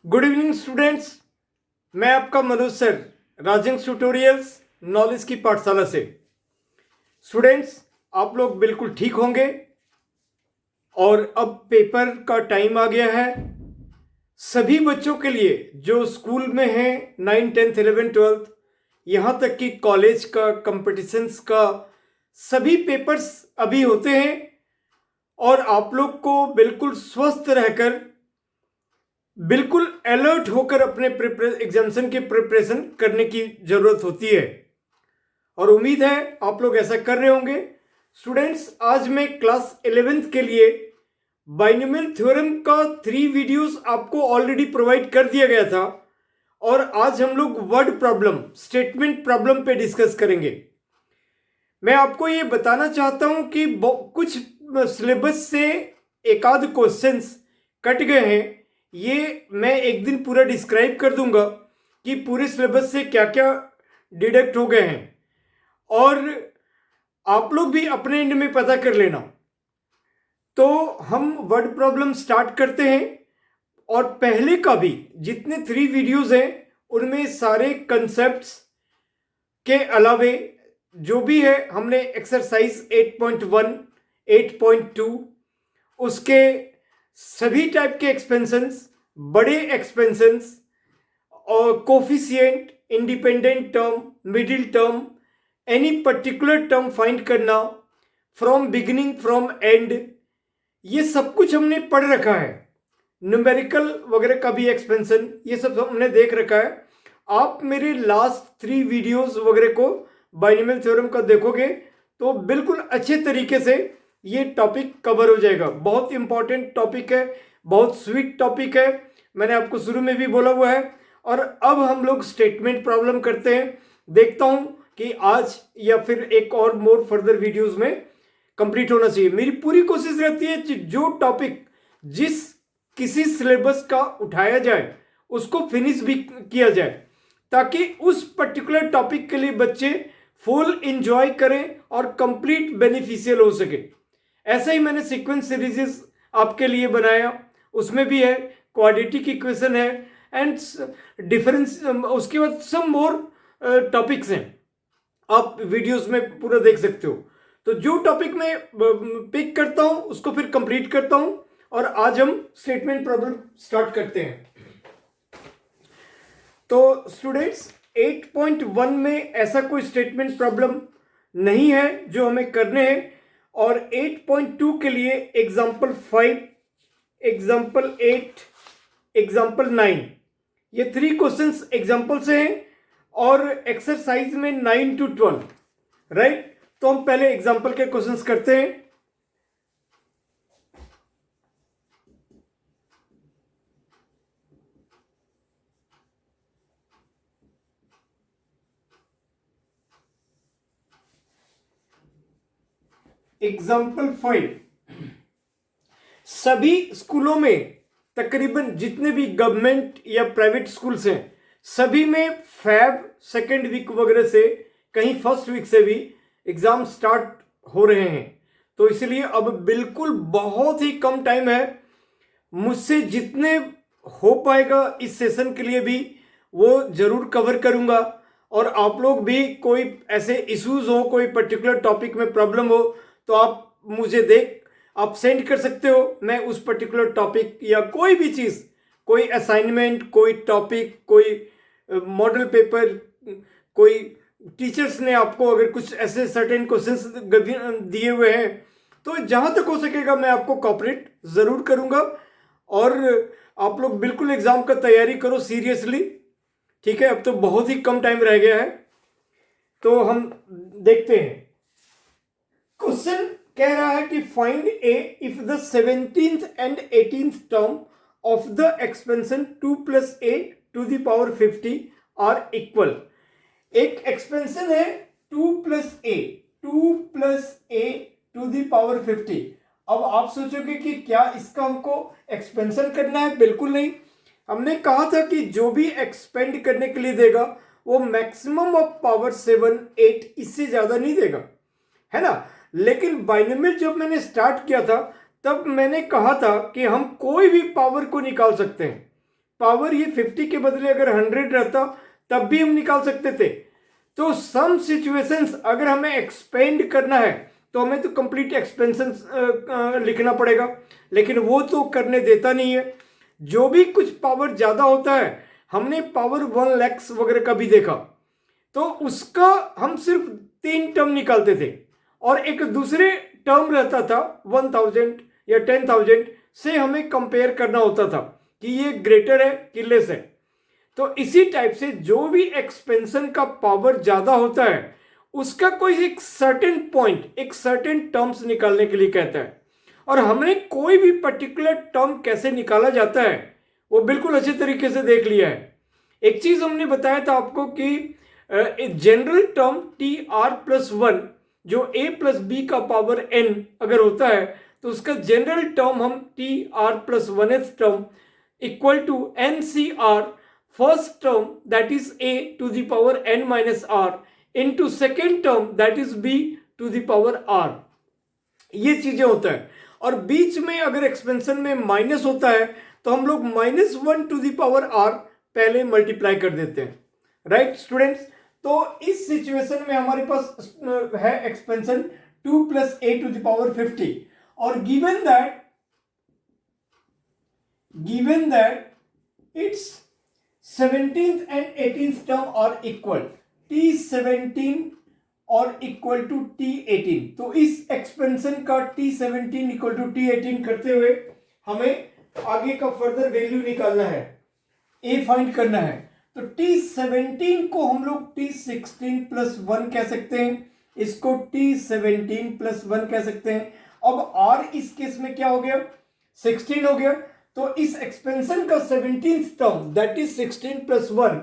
Good evening students. मैं आपका Manoj sir, Rajendra tutorials knowledge की पाठशाला से। स्टूडेंट्स, आप लोग बिल्कुल ठीक होंगे और अब पेपर का टाइम आ गया है। सभी बच्चों के लिए जो स्कूल में हैं 9, 10, 11, 12, यहाँ तक कि कॉलेज का, कंपटीशंस का सभी पेपर्स अभी होते हैं और आप लोग को बिल्कुल स्वस्थ रहकर, बिल्कुल अलर्ट होकर अपने एग्जामिनेशन की प्रिपरेशन करने की जरूरत होती है और उम्मीद है आप लोग ऐसा कर रहे होंगे। स्टूडेंट्स, आज मैं क्लास 11th के लिए बाइनोमियल थ्योरम का 3 वीडियोस आपको ऑलरेडी प्रोवाइड कर दिया गया था और आज हम लोग वर्ड प्रॉब्लम, स्टेटमेंट प्रॉब्लम पे डिस्कस करेंगे। मैं आपको ये बताना चाहता हूं कि कुछ सिलेबस से एक आध क्वेश्चंस कट गए हैं। ये मैं एक दिन पूरा डिस्क्राइब कर दूंगा कि पूरे सिलेबस से क्या क्या डिडक्ट हो गए हैं और आप लोग भी अपने एंड में पता कर लेना। तो हम वर्ड प्रॉब्लम स्टार्ट करते हैं और पहले का भी जितने 3 वीडियोस हैं उनमें सारे कंसेप्ट्स के अलावे जो भी है हमने एक्सरसाइज 8.1, 8.2 उसके सभी टाइप के एक्सपेंशंस, बड़े एक्सपेंशंस और coefficient, independent term, middle term, any particular term find करना, फ्रॉम बिगिनिंग, फ्रॉम एंड, ये सब कुछ हमने पढ़ रखा है। न्यूमेरिकल वगैरह का भी एक्सपेंशन, ये सब हमने देख रखा है। आप मेरे लास्ट 3 वीडियोस वगैरह को बाइनोमियल थ्योरम का देखोगे तो बिल्कुल अच्छे तरीके से ये टॉपिक कवर हो जाएगा। बहुत इंपॉर्टेंट टॉपिक है, बहुत स्वीट टॉपिक है, मैंने आपको शुरू में भी बोला हुआ है। और अब हम लोग स्टेटमेंट प्रॉब्लम करते हैं। देखता हूं कि आज या फिर एक और मोर फर्दर वीडियोस में कंप्लीट होना चाहिए। मेरी पूरी कोशिश रहती है कि जो टॉपिक जिस किसी सिलेबस का उठाया जाए उसको फिनिश भी किया जाए ताकि उस पर्टिकुलर टॉपिक के लिए बच्चे फुल एंजॉय करें और कंप्लीट बेनिफिशियल हो सके। ऐसा ही मैंने सीक्वेंस सीरीजेस आपके लिए बनाया, उसमें भी है क्वाड्रेटिक इक्वेशन है एंड डिफरेंस, उसके बाद सम मोर टॉपिक्स हैं, आप वीडियोस में पूरा देख सकते हो। तो जो टॉपिक मैं पिक करता हूं उसको फिर कंप्लीट करता हूं और आज हम स्टेटमेंट प्रॉब्लम स्टार्ट करते हैं। तो स्टूडेंट्स, 8.1 में ऐसा कोई स्टेटमेंट प्रॉब्लम नहीं है जो हमें करने हैं और 8.2 के लिए एग्जाम्पल 5, एग्जाम्पल 8, एग्जाम्पल 9, ये 3 क्वेश्चंस एग्जाम्पल से हैं और एक्सरसाइज में 9 to 12, राइट। तो हम पहले एग्जाम्पल के क्वेश्चंस करते हैं। एग्जाम्पल 5, सभी स्कूलों में तकरीबन जितने भी गवर्नमेंट या प्राइवेट स्कूल्स हैं सभी में फैब सेकेंड वीक वगैरह से, कहीं फर्स्ट वीक से भी एग्जाम स्टार्ट हो रहे हैं। तो इसलिए अब बिल्कुल बहुत ही कम टाइम है। मुझसे जितने हो पाएगा इस सेशन के लिए भी वो जरूर कवर करूंगा और आप लोग भी कोई ऐसे इश्यूज हो, कोई पर्टिकुलर टॉपिक में प्रॉब्लम हो तो आप मुझे आप सेंड कर सकते हो। मैं उस पर्टिकुलर टॉपिक या कोई भी चीज़, कोई असाइनमेंट, कोई टॉपिक, कोई मॉडल पेपर, कोई टीचर्स ने आपको अगर कुछ ऐसे सर्टेन क्वेश्चंस दिए हुए हैं तो जहां तक हो सकेगा मैं आपको कोऑपरेट ज़रूर करूंगा और आप लोग बिल्कुल एग्जाम का तैयारी करो सीरियसली, ठीक है। अब तो बहुत ही कम टाइम रह गया है। तो हम देखते हैं। क्वेश्चन कह रहा है कि find A if the 17th and 18th term of the expansion 2 + a to the power 50 are equal. एक एक्सपेंशन है 2 + a, 2 + a to the power 50। अब आप सोचोगे कि क्या इसका हमको एक्सपेंशन करना है? बिल्कुल नहीं। हमने कहा था कि जो भी एक्सपेंड करने के लिए देगा वो मैक्सिमम ऑफ पावर 7, 8, इससे ज्यादा नहीं देगा, है ना। लेकिन बाइनोमियल जब मैंने स्टार्ट किया था तब मैंने कहा था कि हम कोई भी पावर को निकाल सकते हैं, पावर ये 50 के बदले अगर 100 रहता तब भी हम निकाल सकते थे। तो सम सिचुएशंस अगर हमें एक्सपेंड करना है तो हमें तो कंप्लीट एक्सपेंशन लिखना पड़ेगा, लेकिन वो तो करने देता नहीं है। जो भी कुछ पावर ज़्यादा होता है, हमने पावर 1 लाख वगैरह का भी देखा, तो उसका हम सिर्फ 3 टर्म निकालते थे और एक दूसरे टर्म रहता था 1000 या 10,000 से हमें कंपेयर करना होता था कि ये ग्रेटर है कि लेस है। तो इसी टाइप से जो भी एक्सपेंशन का पावर ज़्यादा होता है उसका कोई एक सर्टेन पॉइंट, एक सर्टेन टर्म्स निकालने के लिए कहता है, और हमने कोई भी पर्टिकुलर टर्म कैसे निकाला जाता है वो बिल्कुल अच्छे तरीके से देख लिया है। एक चीज हमने बताया था आपको कि general term T R plus 1 जो a प्लस बी का पावर n अगर होता है तो उसका जनरल टर्म हम T R plus 1th term equal to N C R first term that is a to the power n minus R into second term that is b to the power r। ये चीजें होता है, और बीच में अगर expansion में minus होता है तो हम लोग -1 टू द पावर r पहले मल्टीप्लाई कर देते हैं। राइट स्टूडेंट्स, तो इस सिचुएशन में हमारे पास है expansion 2 plus a to the power 50, और given that it's 17th and 18th term are equal, t17 और इक्वल टू t18। तो इस एक्सपेंशन का t17 इक्वल टू t18 करते हुए हमें आगे का फर्दर वैल्यू निकालना है, a फाइंड करना है। तो t17 को हम लोग t16 प्लस 1 कह सकते हैं, इसको t17 प्लस 1 कह सकते हैं। अब r इस केस में क्या हो गया, 16 हो गया। तो इस एक्सपेंशन का 17th term that is 16 plus 1,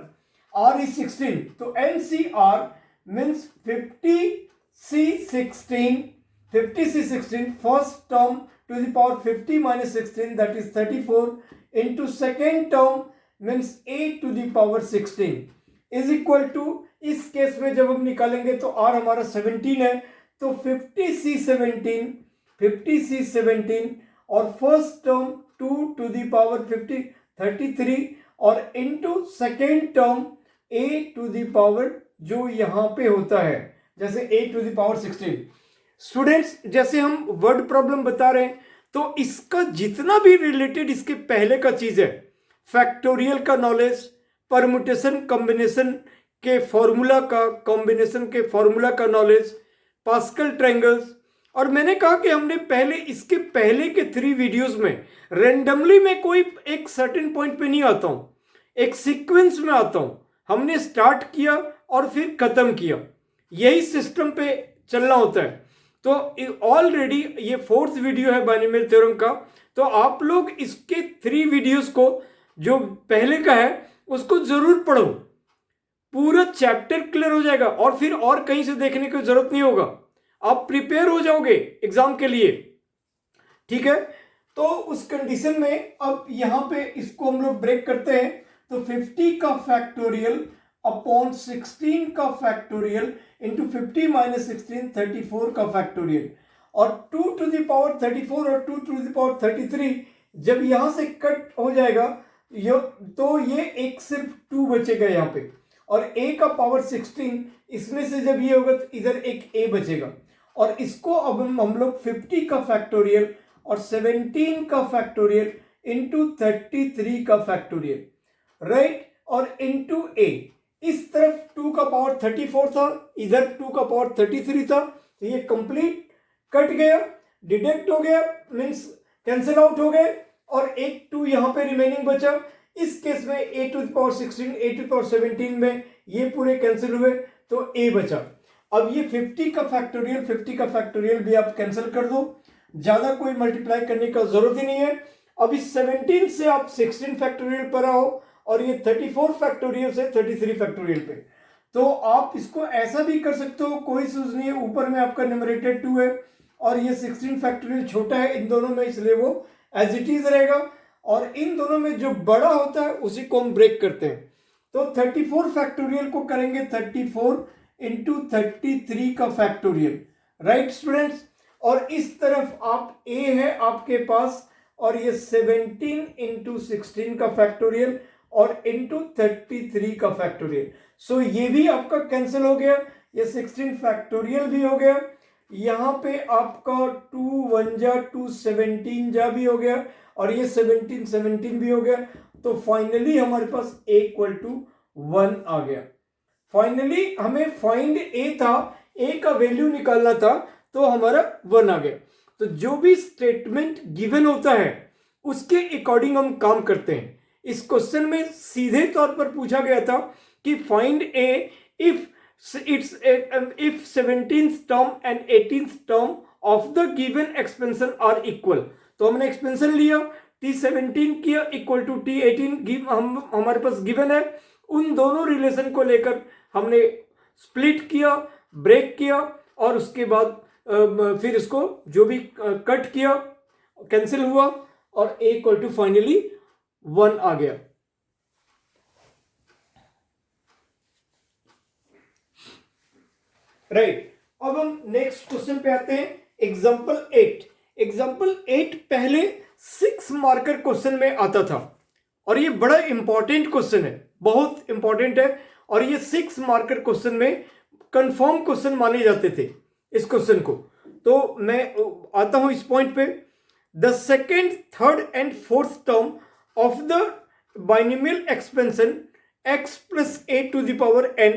r is 16, तो NCR means 50C16 first term to the power 50 minus 16 that is 34 into second term means a to the power 16 is equal to, इस केस में जब हम निकालेंगे तो r हमारा 17 है, तो 50C17 और first term 2 to the power 50 33 और into second term a to the power जो यहां पे होता है जैसे a to the power 16। Students, जैसे हम वर्ड प्रॉब्लम बता रहे हैं तो इसका जितना भी रिलेटेड इसके पहले का चीज है, फैक्टोरियल का नॉलेज, परमुटेशन कॉम्बिनेशन के फॉर्मूला का, कॉम्बिनेशन के फॉर्मूला का नॉलेज, पास्कल ट्रायंगल्स, और मैंने कहा कि हमने पहले इसके पहले के 3 वीडियोस में रेंडमली में कोई एक सर्टेन पॉइंट पे नहीं आता हूं, एक सीक्वेंस में आता हूं। हमने स्टार्ट किया और फिर खत्म किया, यही सिस्टम पे चलना होता है। तो ऑलरेडी ये 4th वीडियो है बाइनोमियल थ्योरम का, तो आप लोग इसके 3 वीडियोस को जो पहले का है उसको जरूर पढ़ो, पूरा चैप्टर क्लियर हो जाएगा और फिर और कहीं से देखने की जरूरत नहीं होगा, आप प्रिपेयर हो जाओगे एग्जाम के लिए। ठीक है, तो उस कंडीशन में अब यहां पे इसको हम लोग ब्रेक करते हैं। तो 50 का फैक्टोरियल अपॉन 16 का फैक्टोरियल इंटू 50 माइनस 16 34 का फैक्टोरियल, और 2 टू द पावर 34 और 2 टू द पावर 33 जब यहां से कट हो जाएगा तो ये एक सिर्फ 2 बचेगा यहाँ पे, और a का पावर 16 इसमें से जब ये होगा तो इधर एक a बचेगा, और इसको अब हम लोग 50 का फैक्टोरियल और 17 का फैक्टोरियल इंटू 33 का फैक्टोरियल, राइट, और इंटू a। इस तरफ 2 का पावर 34 था, इधर 2 का पावर 33 था, तो ये कंप्लीट कट गया, डिडक्ट हो गया, मीन्स कैंसिल आउट हो गए, और एक 2 यहां पे रिमेनिंग बचा। इस केस में a to the power 16 a to the power 17 में ये पूरे कैंसिल हुए तो a बचा। अब ये 50 का फैक्टोरियल भी आप कैंसिल कर दो, ज्यादा कोई मल्टीप्लाई करने का जरूरत ही नहीं है। अब इस 17 से आप 16 फैक्टोरियल पर आओ, और ये 34 फैक्टोरियल से 33 फैक्टोरियल पे। तो आप इसको ऐसा भी कर सकते हो, कोई सूझ नहीं है, ऊपर में आपका न्यूमरेटर 2 है और ये 16 फैक्टोरियल छोटा है इन दोनों में, इसलिए वो एज इट इज रहेगा, और इन दोनों में जो बड़ा होता है उसी को हम ब्रेक करते हैं। तो 34 फैक्टोरियल को करेंगे 34 इंटू 33 का फैक्टोरियल, राइट स्टूडेंट्स। और इस तरफ आप a है आपके पास और ये 17 इंटू 16 का फैक्टोरियल और इंटू 33 का फैक्टोरियल। सो ये भी आपका कैंसिल हो गया, ये 16 फैक्टोरियल भी हो गया, यहाँ पे आपका 2 1 जा 2 17 जा भी हो गया और ये 17 17 भी हो गया। तो फाइनली हमारे पास a इक्वल टू 1 आ गया। फाइनली हमें फाइंड a था, a का वैल्यू निकालना था, तो हमारा 1 आ गया। तो जो भी स्टेटमेंट गिवन होता है उसके अकॉर्डिंग हम काम करते हैं। इस क्वेश्चन में सीधे तौर पर पूछा गया था कि find a if if 17th term and 18th term of the given expansion are equal। तो हमने एक्सपेंशन लिया, t17 किया इक्वल टू t18 हमारे पास गिवन है। उन दोनों रिलेशन को लेकर हमने स्प्लिट किया, ब्रेक किया और उसके बाद फिर इसको जो भी कट किया कैंसिल हुआ और a इक्वल टू फाइनली 1 आ गया। राइट, अब हम नेक्स्ट क्वेश्चन पे आते हैं। एग्जाम्पल 8। एग्जाम्पल 8 पहले 6 मार्कर क्वेश्चन में आता था और ये बड़ा इंपॉर्टेंट क्वेश्चन है, बहुत इंपॉर्टेंट है और ये 6 मार्कर क्वेश्चन में कंफर्म क्वेश्चन माने जाते थे इस क्वेश्चन को। तो मैं आता हूं इस पॉइंट पे। The second, third and fourth term of the binomial expansion x plus a to the power n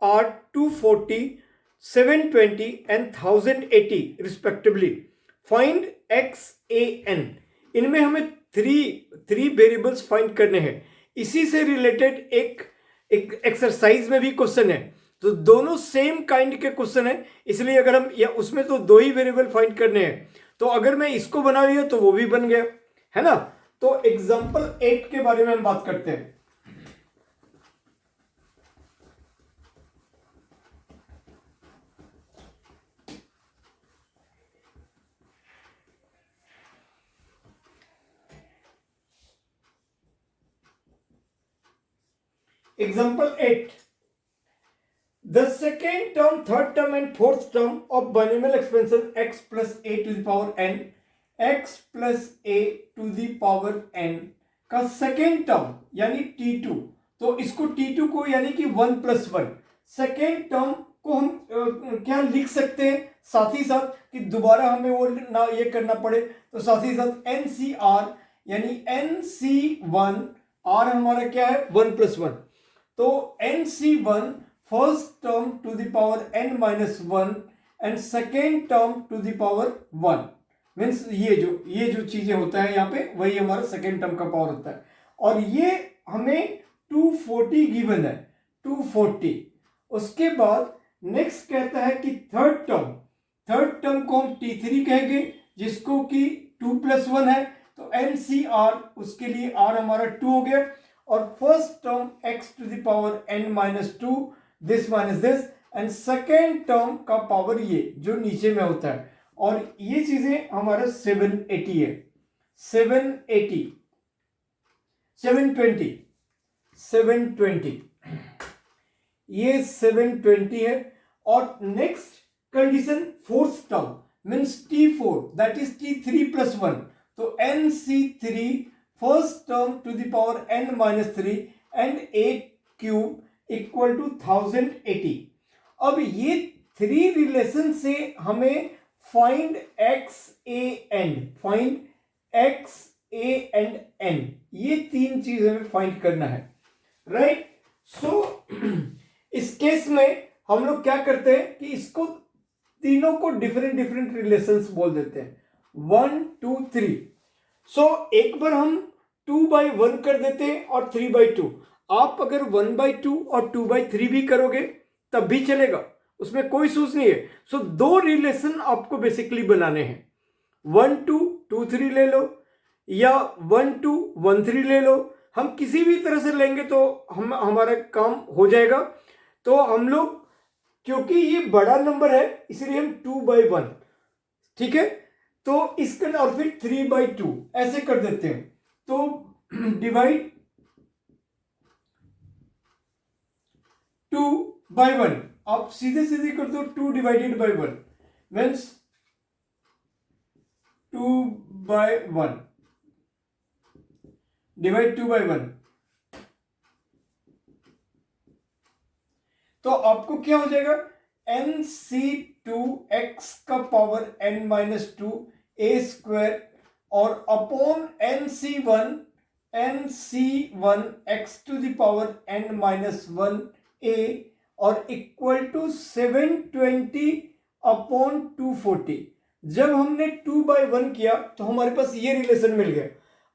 are 240, 720 and 1080 respectively. Find x a n। इनमें हमें थ्री वेरिएबल्स फाइंड करने हैं। इसी से रिलेटेड एक एक्सरसाइज में भी क्वेश्चन है, तो दोनों सेम काइंड के क्वेश्चन है, इसलिए अगर हम या उसमें तो 2 ही वेरिएबल फाइंड करने हैं, तो अगर मैं इसको बना लिया तो वो भी बन गया, है ना। तो एग्जांपल 8 के बारे में हम बात करते हैं। Example 8. The second term, third term and fourth term of binomial expansion x plus a to the power n, x plus a to the power n का सेकेंड टर्म यानी t2, तो इसको t2 को यानी कि 1 प्लस 1 सेकेंड टर्म को हम क्या लिख सकते हैं, साथ ही साथ कि दोबारा हमें वो ना ये करना पड़े, तो साथ ही साथ NCR यानी NC1 R हमारा क्या है 1 प्लस 1, तो NC1 first term to the power n minus 1 and second term to the power 1 means ये जो चीजें होता है यहाँ पे वही हमारा सेकेंड टर्म का पावर होता है। और ये हमें 240 गिवन है, 240। उसके बाद नेक्स्ट कहता है कि थर्ड टर्म को हम T3 कहेंगे, जिसको कि 2 प्लस 1 है, तो NCR उसके लिए R हमारा 2 हो गया। और first term x to the power n minus 2, this minus this, and second term का पावर ये जो नीचे में होता है, और ये चीजें हमारा 780 है, 780, 720 ये 720 है। और next condition fourth term means T4 that is T3 plus 1, तो NC3 first term to the power n minus 3 and 8 cube equal to 1080। अब ये थ्री रिलेशन से हमें find x a and n, ये तीन चीज हमें फाइंड करना है, राइट। सो इस केस में हम लोग क्या करते हैं कि इसको तीनों को डिफरेंट रिलेशंस बोल देते हैं, 1 2 3। सो एक बार हम 2/1 कर देते हैं और 3/2। आप अगर 1/2 और 2/3 भी करोगे तब भी चलेगा, उसमें कोई सूझ नहीं है। सो दो रिलेशन आपको बेसिकली बनाने हैं, 1 2 2 3 ले लो या 1 2 1 3 ले लो, हम किसी भी तरह से लेंगे तो हमारा काम हो जाएगा। तो हम लोग क्योंकि ये बड़ा नंबर है इसलिए हम 2/1, ठीक है, तो इसका और फिर 3/2 ऐसे कर देते हैं। तो डिवाइड 2/1, आप सीधे कर दो, 2 डिवाइडेड बाई 1 मीन्स 2/1, डिवाइड 2/1, तो आपको क्या हो जाएगा, nc2x का पावर n-2 a स्क्वायर और upon nc1 x to the power n-1 a और इक्वल टू 720 अपॉन 240। जब हमने 2/1 किया तो हमारे पास ये रिलेशन मिल गया।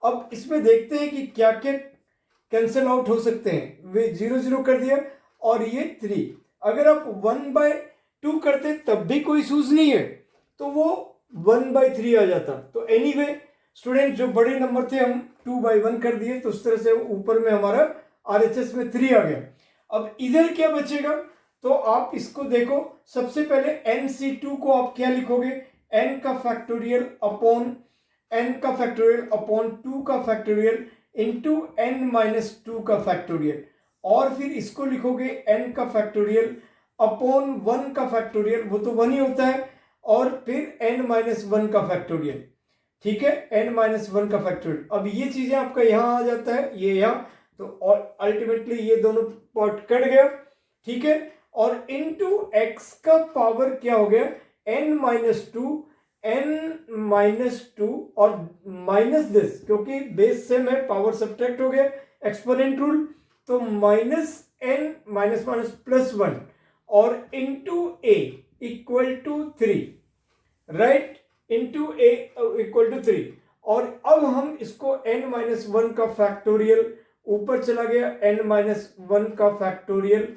अब इसमें देखते हैं कि क्या क्या कैंसिल आउट हो सकते हैं। वे 0 कर दिया और ये 3। अगर आप 1/2 करते तब भी कोई इशूज नहीं है, तो वो 1/3 आ जाता। तो एनीवे स्टूडेंट, जो बड़े नंबर थे हम 2/1 कर दिए, तो उस तरह से ऊपर में हमारा RHS में 3 आ गया। अब इधर क्या बचेगा, तो आप इसको देखो। सबसे पहले nc2 को आप क्या लिखोगे, n का फैक्टोरियल अपॉन 2 का फैक्टोरियल इंटू n-2 का फैक्टोरियल, और फिर इसको लिखोगे n का फैक्टोरियल अपॉन 1 का फैक्टोरियल, वो तो 1 ही होता है, और फिर n-1 का फैक्टोरियल। ठीक है, n-1 का फैक्टोरियल। अब ये चीजें आपका यहां आ जाता है, ये यहां, तो अल्टीमेटली ये दोनों पार्ट कट गया। ठीक है, और इनटू x का पावर क्या हो गया, n-2 और माइनस दिस, क्योंकि बेस सेम है, पावर सब्ट्रैक्ट हो गया, एक्सपोनेंट रूल, तो -n +1 और into a equal to 3, right, into a equal to 3। और अब हम इसको n-1 का फैक्टोरियल, ऊपर चला गया n-1 का फैक्टोरियल,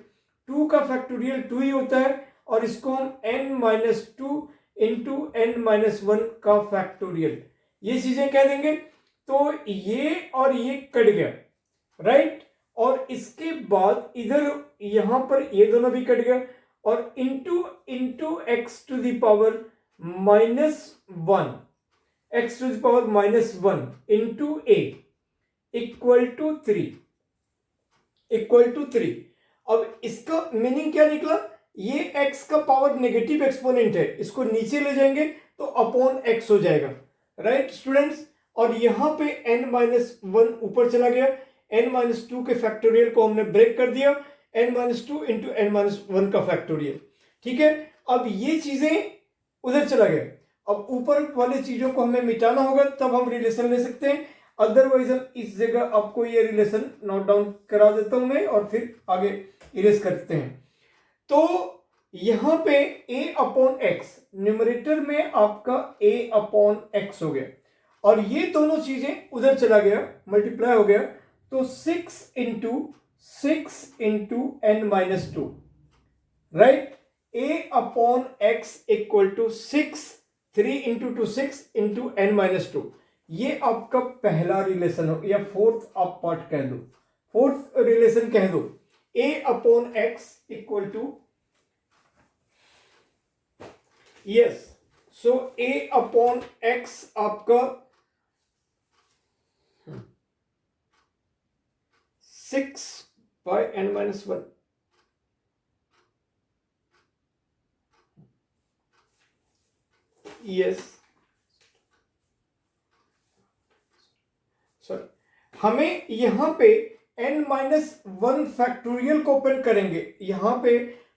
2 का फैक्टोरियल 2 ही होता है, और इसको हम n-2 इंटू n-1 का फैक्टोरियल, ये चीजें कह देंगे। तो ये और ये कट गया, राइट, और इसके बाद इधर यहां पर ये दोनों भी कट गया, और into x to the power -1, X to the power -1 into a equal to 3। अब इसका मीनिंग क्या निकला, ये x का पावर नेगेटिव एक्सपोनेंट है, इसको नीचे ले जाएंगे तो अपॉन x हो जाएगा, राइट स्टूडेंट्स। और यहां पे n-1 ऊपर चला गया, n-2 के फैक्टोरियल को हमने ब्रेक कर दिया, n-2 इंटू n-1 का फैक्टोरियल। ठीक है, अब ये चीजें उधर चला गया। अब ऊपर वाली चीजों को हमें मिटाना होगा, तब हम रिलेशन ले सकते हैं। अदरवाइज हम इस जगह आपको ये रिलेशन नोट डाउन करा देता हूं मैं, और फिर आगे इरेज करते हैं। तो यहां पे a अपॉन एक्स, न्यूमरेटर में आपका a अपॉन एक्स हो गया, और ये दोनों चीजें उधर चला गया, मल्टीप्लाई हो गया, तो 6 into n-2, right, a upon X equal to 6, 3 into 2 6 into n-2। ये आपका पहला रिलेशन हो, या फोर्थ आप पार्ट कह दो, फोर्थ रिलेशन कह दो, a upon X equal to, yes, so a upon X आपका 6 by n-1, यस, सॉरी, हमें यहां पे n-1 फैक्टोरियल को ओपन करेंगे, यहां पे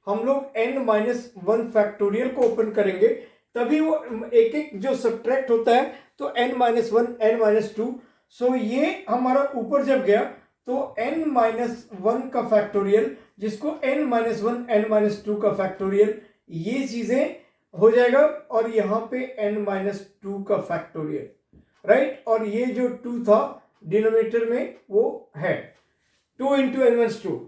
हम लोग n-1 फैक्टोरियल को ओपन करेंगे, तभी वो एक एक जो सब्ट्रैक्ट होता है, तो n-1 n-2, सो ये हमारा ऊपर जब गया तो n-1 का फैक्टोरियल, जिसको n-1 n-2 का फैक्टोरियल, ये चीजें हो जाएगा, और यहां पे n-2 का फैक्टोरियल, राइट, और ये जो 2 था डिनोमिनेटर में वो है 2 इंटू n-2।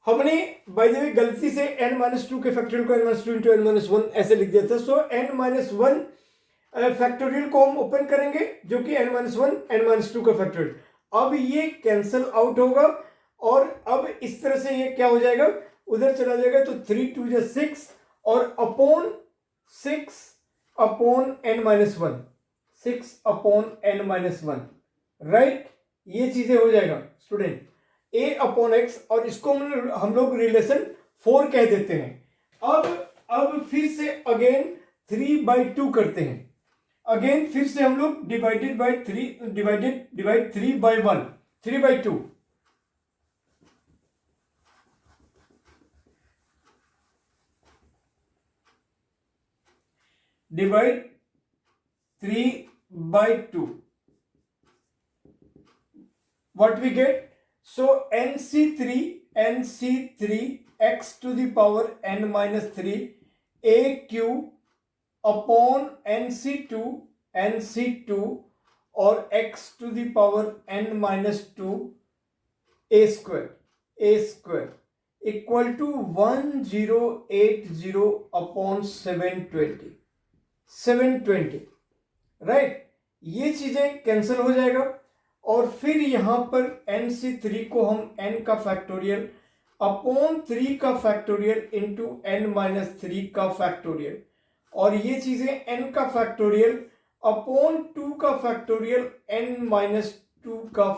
हमने बाय द वे गलती से n-2 के फैक्टोरियल को n-2 इंटू n-1 ऐसे लिख दिया था। सो n-1 फैक्टोरियल को हम ओपन करेंगे, जो कि n-1 n-2 का फैक्टोरियल। अब ये कैंसल आउट होगा, और अब इस तरह से ये क्या हो जाएगा, उधर चला जाएगा, तो 3 2 6 और upon 6 upon n-1, 6 upon n-1, right, ये चीजें हो जाएगा स्टूडेंट, a अपॉन एक्स, और इसको हम लोग रिलेशन 4 कह देते हैं। अब फिर से अगेन 3/2 करते हैं, अगेन फिर से हम लोग divide 3/1, 3/2, divide 3/2. What we get? So NC3 x to the power n minus 3 a cube upon NC2 और x to the power n minus 2 a square equal to 1080 upon 720, right. ये चीजें cancel हो जाएगा और फिर यहां पर NC3 को हम n का फैक्टोरियल अपॉन 3 का फैक्टोरियल इंटू n माइनस 3 का फैक्टोरियल, और ये चीजें n का फैक्टोरियल अपॉन 2 का फैक्टोरियल n माइनस 2 का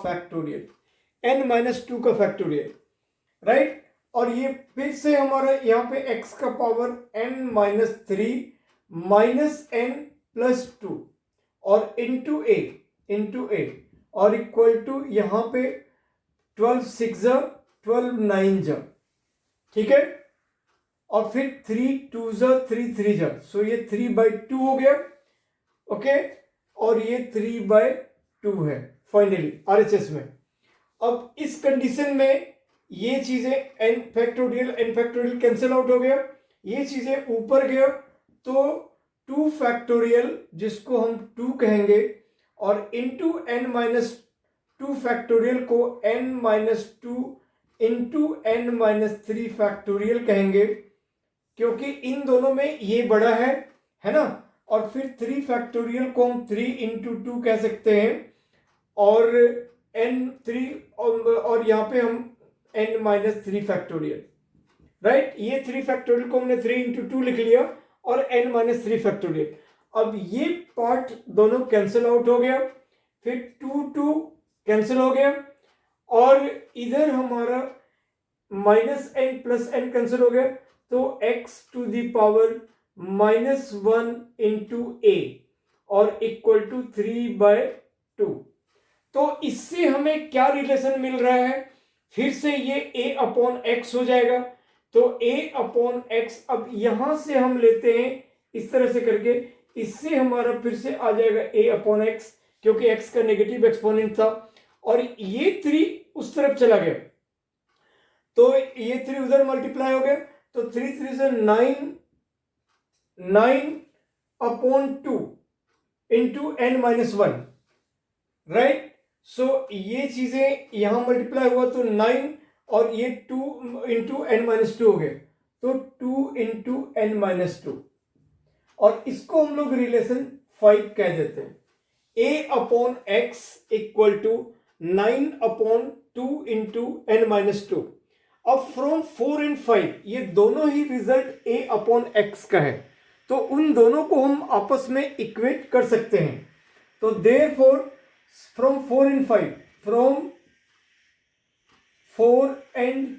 फैक्टोरियल, राइट। और ये फिर से हमारा यहाँ पे x का power n minus 3 minus n plus 2 और इंटू ए और इक्वल टू यहाँ पे 12 6 12 9, ठीक है। और फिर 3 2 3 3, सो ये 3/2 हो गया, ओके। और ये 3/2 है फाइनली RHS में। अब इस कंडीशन में ये चीजें n फैक्टोरियल कैंसिल आउट हो गया, ये चीजें ऊपर गया तो 2 फैक्टोरियल जिसको हम 2 कहेंगे और इंटू n माइनस 2 फैक्टोरियल को n minus 2 into n minus 3 factorial कहेंगे, क्योंकि इन दोनों में ये बड़ा है ना। और फिर 3 फैक्टोरियल को हम 3 इंटू 2 कह सकते हैं और n3 और यहाँ पे हम n माइनस 3 फैक्टोरियल, राइट। ये 3 फैक्टोरियल को हमने 3 इंटू 2 लिख लिया और n माइनस 3 फैक्टोरियल। अब ये पार्ट दोनों कैंसिल आउट हो गया, फिर 2 कैंसिल हो गया और इधर हमारा minus n plus n cancel हो गया, तो x to the power minus 1 into a और इक्वल टू 3/2। तो इससे हमें क्या रिलेशन मिल रहा है? फिर से ये a अपॉन x हो जाएगा, तो a अपॉन x अब यहां से हम लेते हैं इस तरह से करके, इससे हमारा फिर से आ जाएगा a अपॉन x, क्योंकि x का नेगेटिव एक्सपोनेंट था और ये 3 उस तरफ चला गया तो ये 3 उधर मल्टीप्लाई हो गया, तो 3 3 से 9 upon 2 into n minus 1, right. So ये चीजें यहां मल्टीप्लाई हुआ तो 9 और ये 2 इंटू n माइनस 2 हो गए, तो 2 इंटू n माइनस 2, और इसको हम लोग रिलेशन 5 कह देते हैं। a upon x equal to 9 upon 2 into n minus 2। अब फ्रॉम 4 एंड 5 ये दोनों ही रिजल्ट a अपॉन x का है, तो उन दोनों को हम आपस में इक्वेट कर सकते हैं। तो therefore from 4 and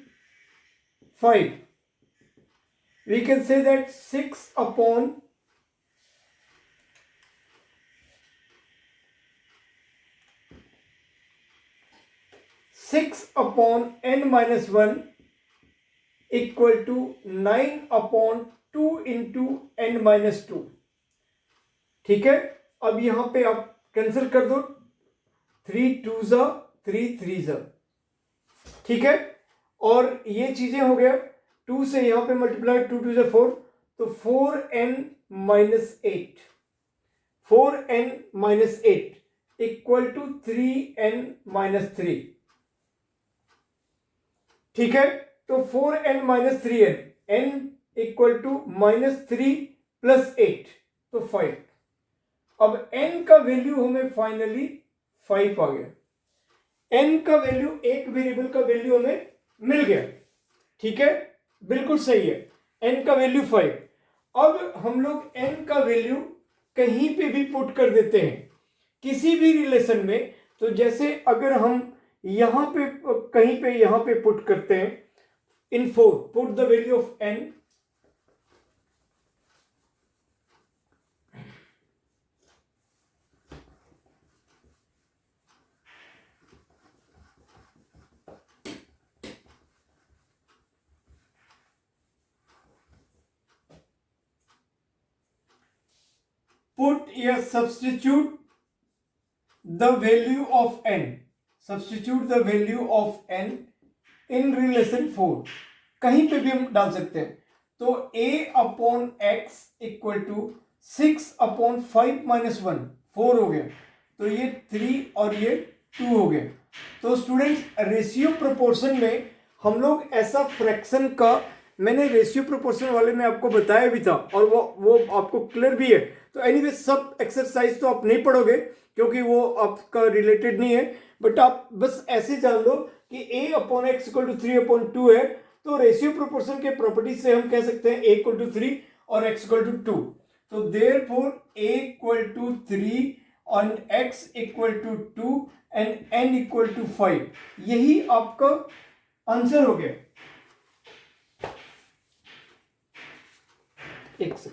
5 we can say that 6 upon n minus 1 equal to 9 upon 2 into n minus 2, ठीक है। अब यहां पे आप कैंसिल कर दो, 3 2 3 3, ठीक है। और ये चीजें हो गया, 2 से यहां पे मल्टीप्लाई, 2 2 4, तो 4n minus 8 equal to 3n minus 3, ठीक है। तो 4n minus 3n, n equal to minus 3 plus 8, तो 5। अब n का वैल्यू हमें फाइनली 5 आ गया। n का वैल्यू, एक वेरिएबल का वैल्यू हमें मिल गया, ठीक है, बिल्कुल सही है। n का वैल्यू 5। अब हम लोग n का वैल्यू कहीं पे भी पुट कर देते हैं किसी भी रिलेशन में। तो जैसे अगर हम यहां पे कहीं पे यहां पे पुट करते हैं, in 4 put the value of n, put या substitute the value of n, substitute the value of n in relation 4, कहीं पे भी हम डाल सकते हैं। तो a upon X equal to 6 upon 5 minus 1, 4 हो गया, तो ये 3 और ये 2 हो गया। तो स्टूडेंट्स रेशियो प्रोपोर्शन में हम लोग ऐसा फ्रैक्शन का, मैंने रेशियो प्रोपोर्शन वाले में आपको बताया भी था और वो आपको क्लियर भी है। तो एनीवे सब एक्सरसाइज तो आप नहीं पढ़ोगे क्योंकि वो आपका रिलेटेड नहीं है, बट आप बस ऐसे जान लो कि a upon X equal to 3 upon 2 है। तो रेशियो प्रोपोर्शन के प्रॉपर्टीज से हम कह सकते हैं a इक्वल टू 3 और x इक्वल टू 2। तो देयरफॉर a इक्वल टू 3 और x equal to 2 and n equal to 5, यही आपका आंसर हो गया। एक से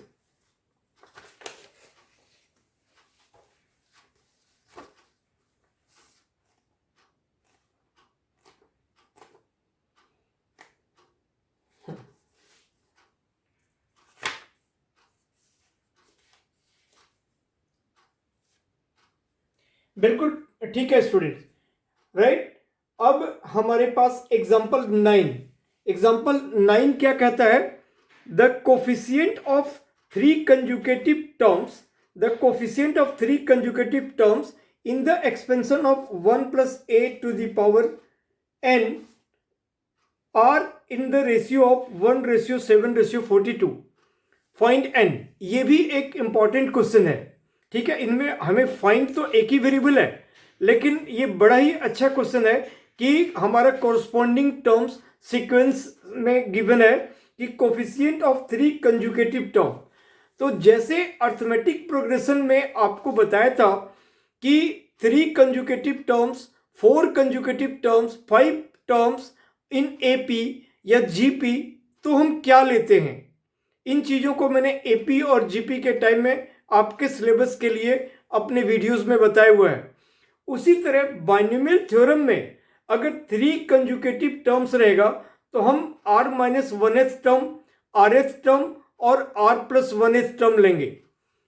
बिल्कुल ठीक है स्टूडेंट्स, राइट। अब हमारे पास एग्जांपल 9, एग्जांपल 9 क्या कहता है, the coefficient of 3 consecutive terms, the coefficient of 3 consecutive terms in the expansion of 1 plus a to the power n are in the ratio of 1:7:42, find n। ये भी एक important question है, ठीक है। इनमें हमें फाइंड तो एक ही वेरिएबल है, लेकिन ये बड़ा ही अच्छा क्वेश्चन है कि हमारा कोरस्पॉन्डिंग टर्म्स सीक्वेंस में गिवन है कि कोफिशिएंट ऑफ 3 कंजुगेटिव टर्म। तो जैसे अर्थमेटिक प्रोग्रेशन में आपको बताया था कि 3 consecutive terms, 4 conjugative terms, 5 terms in AP या जीपी, तो हम क्या लेते हैं, इन चीजों को मैंने एपी और जीपी के टाइम में आपके सिलेबस के लिए अपने वीडियोस में बताया हुआ है। उसी तरह बाइनोमियल थ्योरम में अगर 3 कंजुगेटिव टर्म्स रहेगा तो हम r-1s टर्म, rs टर्म और r+1s टर्म लेंगे।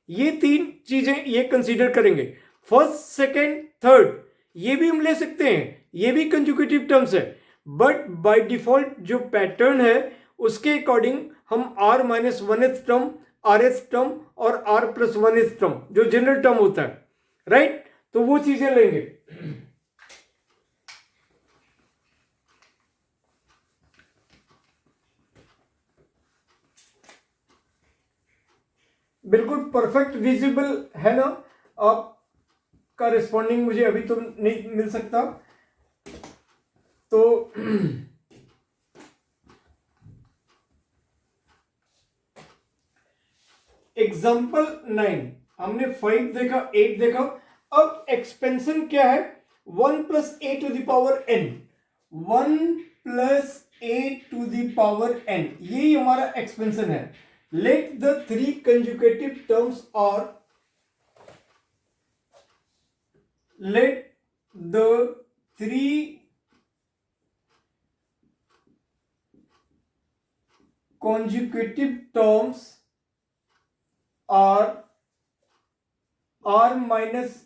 ये 3 चीजें ये कंसीडर करेंगे। फर्स्ट, सेकेंड, थर्ड ये भी हम ले सकते हैं, ये भी कंजुगेटिव टर्म्स है, बट बाय डिफॉल्ट जो पैटर्न है उसके अकॉर्डिंग हम r-1s टर्म, rs टर्म और r+1s टर्म जो जनरल टर्म होता है, राइट, तो वो चीजें लेंगे। बिल्कुल परफेक्ट विजिबल है ना, आपका रिस्पॉन्डिंग मुझे अभी तो नहीं मिल सकता। तो एग्जाम्पल 9 हमने 5 देखा, 8 देखा। अब एक्सपेंशन क्या है, 1 plus A to the power n, 1 plus A to the power n, यही हमारा एक्सपेंशन है। Let the 3 consecutive terms are, let the 3 consecutive terms are r-1s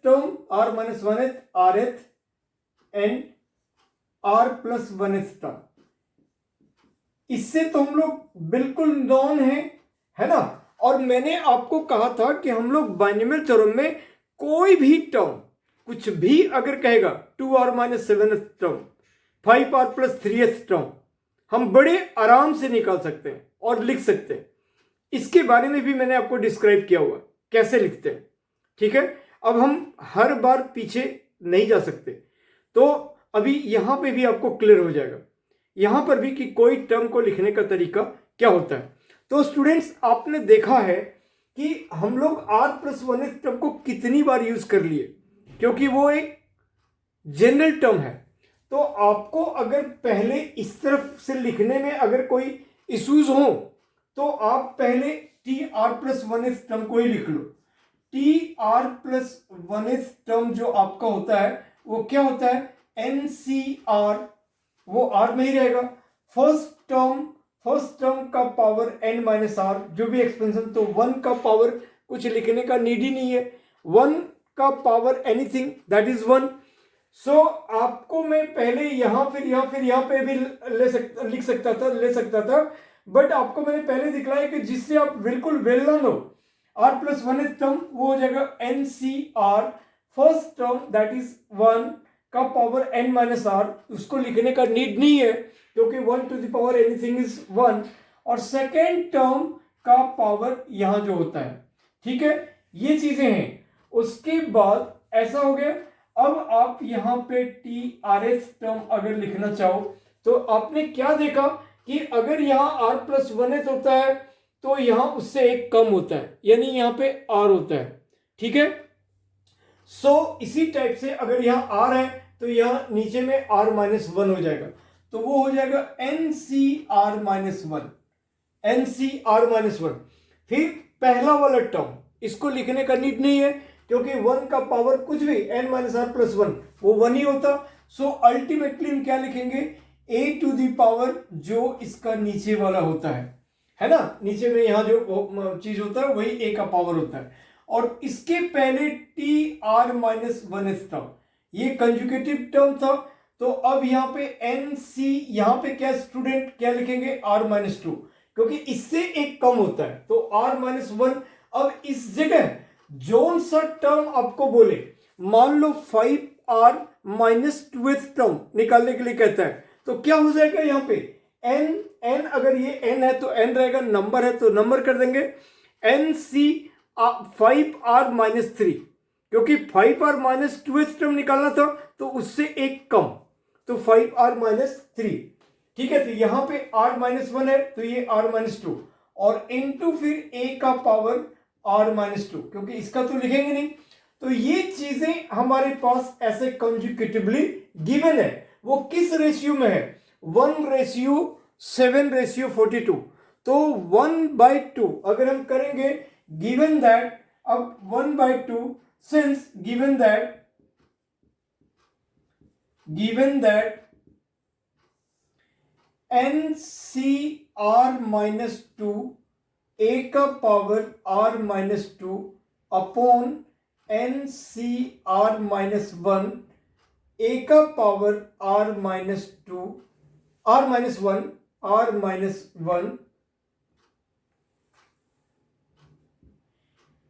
term, r-1s, rth and r+1s term। इससे तो हम लोग बिल्कुल नॉन है ना। और मैंने आपको कहा था कि हम लोग बाइनोमियल थ्योरम में कोई भी टर्म कुछ भी अगर कहेगा 2r-7s टर्म, 5r+3s टर्म, हम बड़े आराम से निकाल सकते हैं और लिख सकते हैं। इसके बारे में भी मैंने आपको डिस्क्राइब किया हुआ कैसे लिखते हैं, ठीक है। अब हम हर बार पीछे नहीं जा सकते, तो अभी यहां पे भी आपको क्लियर हो जाएगा यहां पर भी कि कोई टर्म को लिखने का तरीका क्या होता है। तो स्टूडेंट्स आपने देखा है कि हम लोग r+1s टर्म को कितनी बार यूज कर लिए, क्योंकि वो एक जनरल टर्म है। तो आपको अगर पहले इस तरफ से लिखने में अगर कोई इश्यूज हो तो आप पहले tr+1s टर्म को ही लिख लो। tr+1s टर्म जो आपका होता है वो क्या होता है, NCR, वो r में ही रहेगा। फर्स्ट फर्स्ट टर्म का पावर n माइनस आर, जो भी एक्सपेंशन, तो 1 का पावर कुछ लिखने का नीड ही नहीं है, 1 का पावर एनीथिंग दैट इज 1। सो आपको मैं पहले यहां फिर यहां पे भी लिख सकता था, बट आपको मैंने पहले दिखलाया कि जिससे आप बिल्कुल वेल नोन हो, r प्लस वन टर्म वो हो जाएगा N C R, first term that is 1 का पावर n माइनस आर, उसको लिखने का नीड नहीं है क्योंकि 1 to the power anything is 1, और सेकेंड टर्म का पावर यहां जो होता है, ठीक है, ये चीजें हैं। उसके बाद ऐसा हो गया, अब आप यहां पे टी आर एस टर्म अगर लिखना चाहो तो आपने क्या देखा कि अगर यहां r प्लस वन एस होता है तो यहां उससे एक कम होता है, यानी यहां पे r होता है, ठीक है। सो इसी टाइप से अगर यहां r है तो यहां नीचे में r माइनस वन हो जाएगा, तो वो हो जाएगा N C R minus one, N C R minus one. फिर पहला वाला टर्म इसको लिखने का नीड नहीं है क्योंकि 1 का पावर कुछ भी n minus R plus one वो 1 ही होता। सो अल्टीमेटली हम क्या लिखेंगे, a टू द पावर जो इसका नीचे वाला होता है ना, नीचे में यहां जो चीज होता है वही a का पावर होता है, और इसके पहले T R minus one S term, ये कंजुगेटिव टर्म था, तो अब यहां पे एन सी, यहां पे क्या स्टूडेंट क्या लिखेंगे, आर माइनस टू, क्योंकि इससे एक कम होता है तो आर माइनस वन। अब इस जगह जोन सा टर्म आपको बोले, मान लो 5r माइनस टू टर्म निकालने के लिए कहता है, तो क्या हो जाएगा यहाँ पे n, अगर ये n है तो n रहेगा, नंबर है तो नंबर कर देंगे, N C 5r minus three, क्योंकि 5r माइनस टू टर्म निकालना था तो उससे एक कम, तो 5r माइनस थ्री, ठीक है। तो यहां पे r माइनस वन है तो ये r माइनस टू, और इनटू फिर a का पावर r माइनस टू, क्योंकि इसका तो लिखेंगे नहीं। तो ये चीजें हमारे पास ऐसे कंजुगेटिवली गिवन है, वो किस रेशियो में है, 1:7:42, तो 1/2 अगर हम करेंगे, गिवन दैट, अब 1/2 since given that N C R minus two, A का power r minus two upon N C R minus one, A का power r minus two, r minus one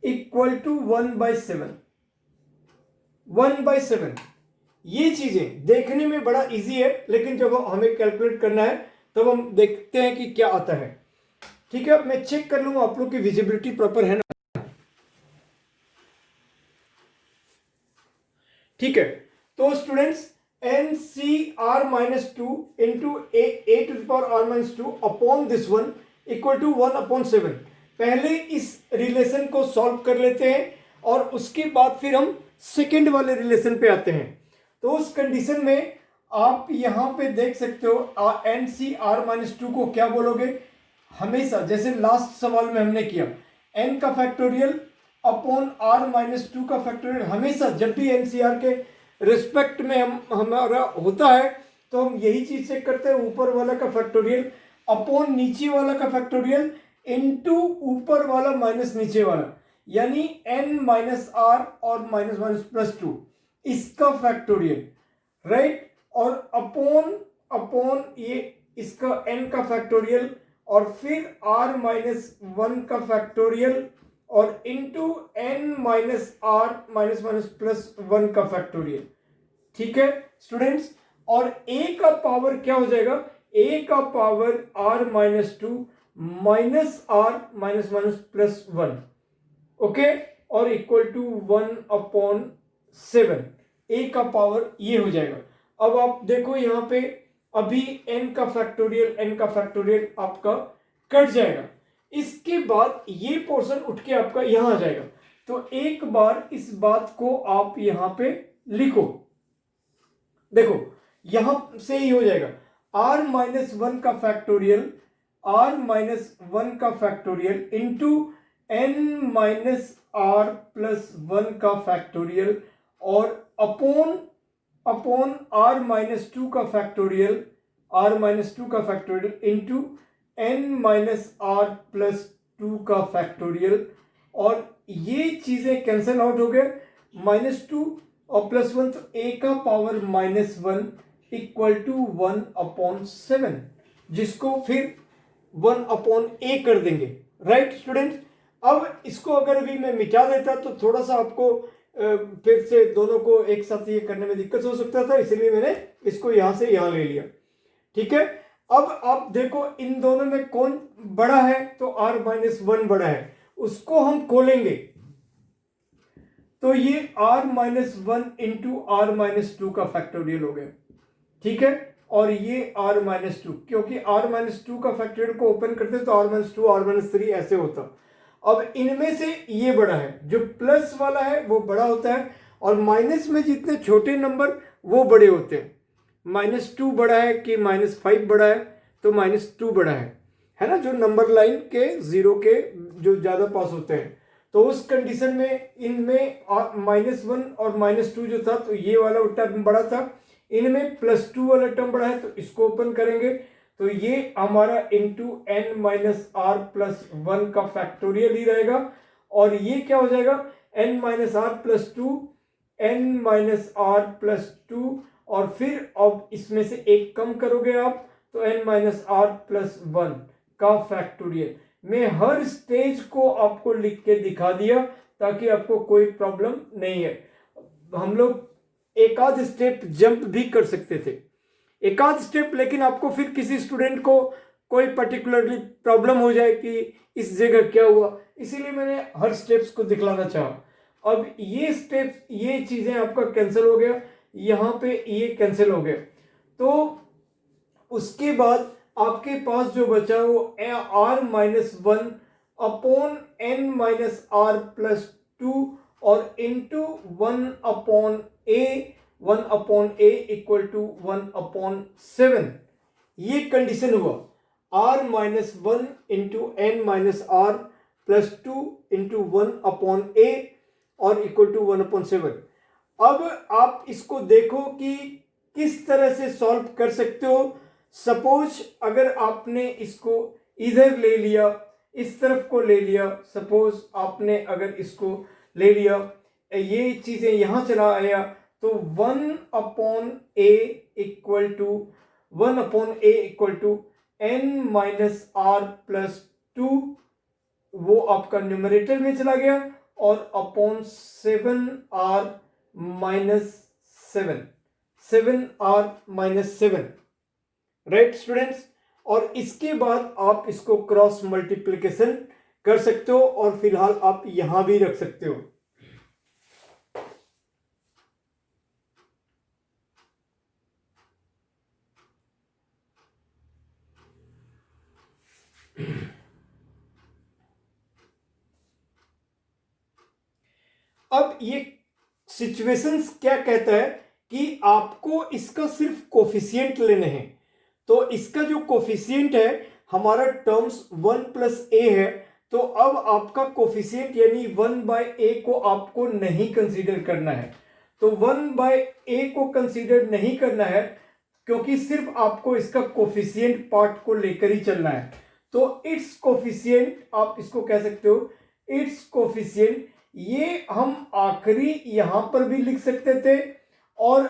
equal to 1/7, 1/7। ये चीजें देखने में बड़ा easy है, लेकिन जब हमें कैलकुलेट करना है तब हम देखते हैं कि क्या आता है, ठीक है। मैं चेक कर लूंगा आप लोग की विजिबिलिटी प्रॉपर है ना, ठीक है। तो students N C R minus two into A to the power R minus two upon this one equal to 1/7। पहले इस रिलेशन को सॉल्व कर लेते हैं और उसके बाद फिर हम सेकेंड वाले रिलेशन पे आते हैं। तो उस कंडीशन में आप यहां पे देख सकते हो N C R minus two को क्या बोलोगे, हमेशा जैसे लास्ट सवाल में हमने किया, n का factorial upon r minus two का फैक्टोरियल, हमेशा जब भी एनसीआर के रिस्पेक्ट में हमारा होता है तो हम यही चीज चेक करते हैं, ऊपर वाला का फैक्टोरियल अपॉन नीचे वाला का फैक्टोरियल इनटू ऊपर वाला माइनस नीचे वाला, यानी n माइनस आर और माइनस माइनस प्लस टू, इसका फैक्टोरियल, राइट, और अपॉन ये इसका n का फैक्टोरियल, और फिर r माइनस वन का फैक्टोरियल, और into n minus R minus minus plus one का फैक्टोरियल, ठीक है स्टूडेंट्स। और a का पावर क्या हो जाएगा, a का power r minus two minus R minus minus plus one, okay, और इक्वल टू 1/7, a का पावर ये हो जाएगा। अब आप देखो यहां पे अभी n का फैक्टोरियल आपका कट जाएगा, इसके बाद ये पोर्शन उठ के आपका यहां आ जाएगा। तो एक बार इस बात को आप यहां पे लिखो, देखो यहां से ही हो जाएगा, r माइनस वन का factorial into n minus R plus one का फैक्टोरियल, और अपॉन r माइनस टू का factorial into n minus R plus 2 का फैक्टोरियल, और ये चीजें कैंसिल आउट हो गए, -2 और +1, तो a का पावर -1 इक्वल टू 1/7, जिसको फिर 1/a कर देंगे। राइट स्टूडेंट्स, अब इसको अगर अभी मैं मिटा देता तो थोड़ा सा आपको फिर से दोनों को एक साथ ये करने में दिक्कत हो सकता था, इसलिए मैंने इसको यहां से यहां ले लिया। ठीक है, अब आप देखो इन दोनों में कौन बड़ा है, तो r-1 बड़ा है, उसको हम खोलेंगे तो ये r-1 इंटू r-2 का फैक्टोरियल हो गया। ठीक है, और ये r-2, क्योंकि r-2 का फैक्टोरियल को ओपन करते तो r-2 r-3 ऐसे होता। अब इनमें से ये बड़ा है, जो प्लस वाला है वो बड़ा होता है, और माइनस में जितने छोटे नंबर वो बड़े होते हैं। -2 बड़ा है कि -5 बड़ा है, तो -2 बड़ा है ना, जो नंबर लाइन के 0 के जो ज्यादा पास होते हैं। तो उस कंडीशन में इनमें -1 और -2 जो था, तो ये वाला टर्म बड़ा था, इनमें +2 वाला टर्म बड़ा है, तो इसको ओपन करेंगे तो ये हमारा इंटू n-r+1 का फैक्टोरियल ही रहेगा, और ये क्या हो जाएगा, n-r+2 n-r+2, और फिर अब इसमें से एक कम करोगे आप तो n-r+1 का फैक्टोरियल। मैं हर स्टेज को आपको लिख के दिखा दिया ताकि आपको कोई प्रॉब्लम नहीं है। हम लोग एक आध स्टेप जंप भी कर सकते थे, एक आध स्टेप, लेकिन आपको फिर किसी स्टूडेंट को कोई पर्टिकुलरली प्रॉब्लम हो जाए कि इस जगह क्या हुआ, इसीलिए मैंने हर स्टेप्स को दिखलाना चाहा। अब ये स्टेप्स, ये चीजें आपका कैंसिल हो गया, यहां पे ये कैंसिल हो गया, तो उसके बाद आपके पास जो बचा वो r-1 अपॉन n-r+2 और इंटू 1/a इक्वल टू 1/7। ये कंडीशन हुआ, r-1 into n-r+2 into 1/a और इक्वल टू 1/7। अब आप इसको देखो कि किस तरह से सॉल्व कर सकते हो। सपोज अगर आपने इसको इधर ले लिया, इस तरफ को ले लिया, सपोज आपने अगर इसको ले लिया, ये चीजें यहां चला आया, तो 1/a इक्वल टू n-r+2, वो आपका न्यूमरेटर में चला गया, और अपॉन 7r-7 राइट स्टूडेंट्स। और इसके बाद आप इसको क्रॉस मल्टीप्लिकेशन कर सकते हो, और फिलहाल आप यहां भी रख सकते हो। अब ये सिचुएशंस क्या कहता है कि आपको इसका सिर्फ कोफिशिएंट लेने हैं, तो इसका जो कोफिशिएंट है हमारा टर्म्स 1+a है, तो अब आपका कोफिशिएंट यानी 1/a को आपको नहीं कंसीडर करना है, तो 1/a को कंसीडर नहीं करना है, क्योंकि सिर्फ आपको इसका कोफिशिएंट पार्ट को लेकर ही चलना है। तो इट्स कोफिशिएंट, आप इसको कह सकते हो इट्स कोफिशिएंट, ये हम आखिरी यहां पर भी लिख सकते थे, और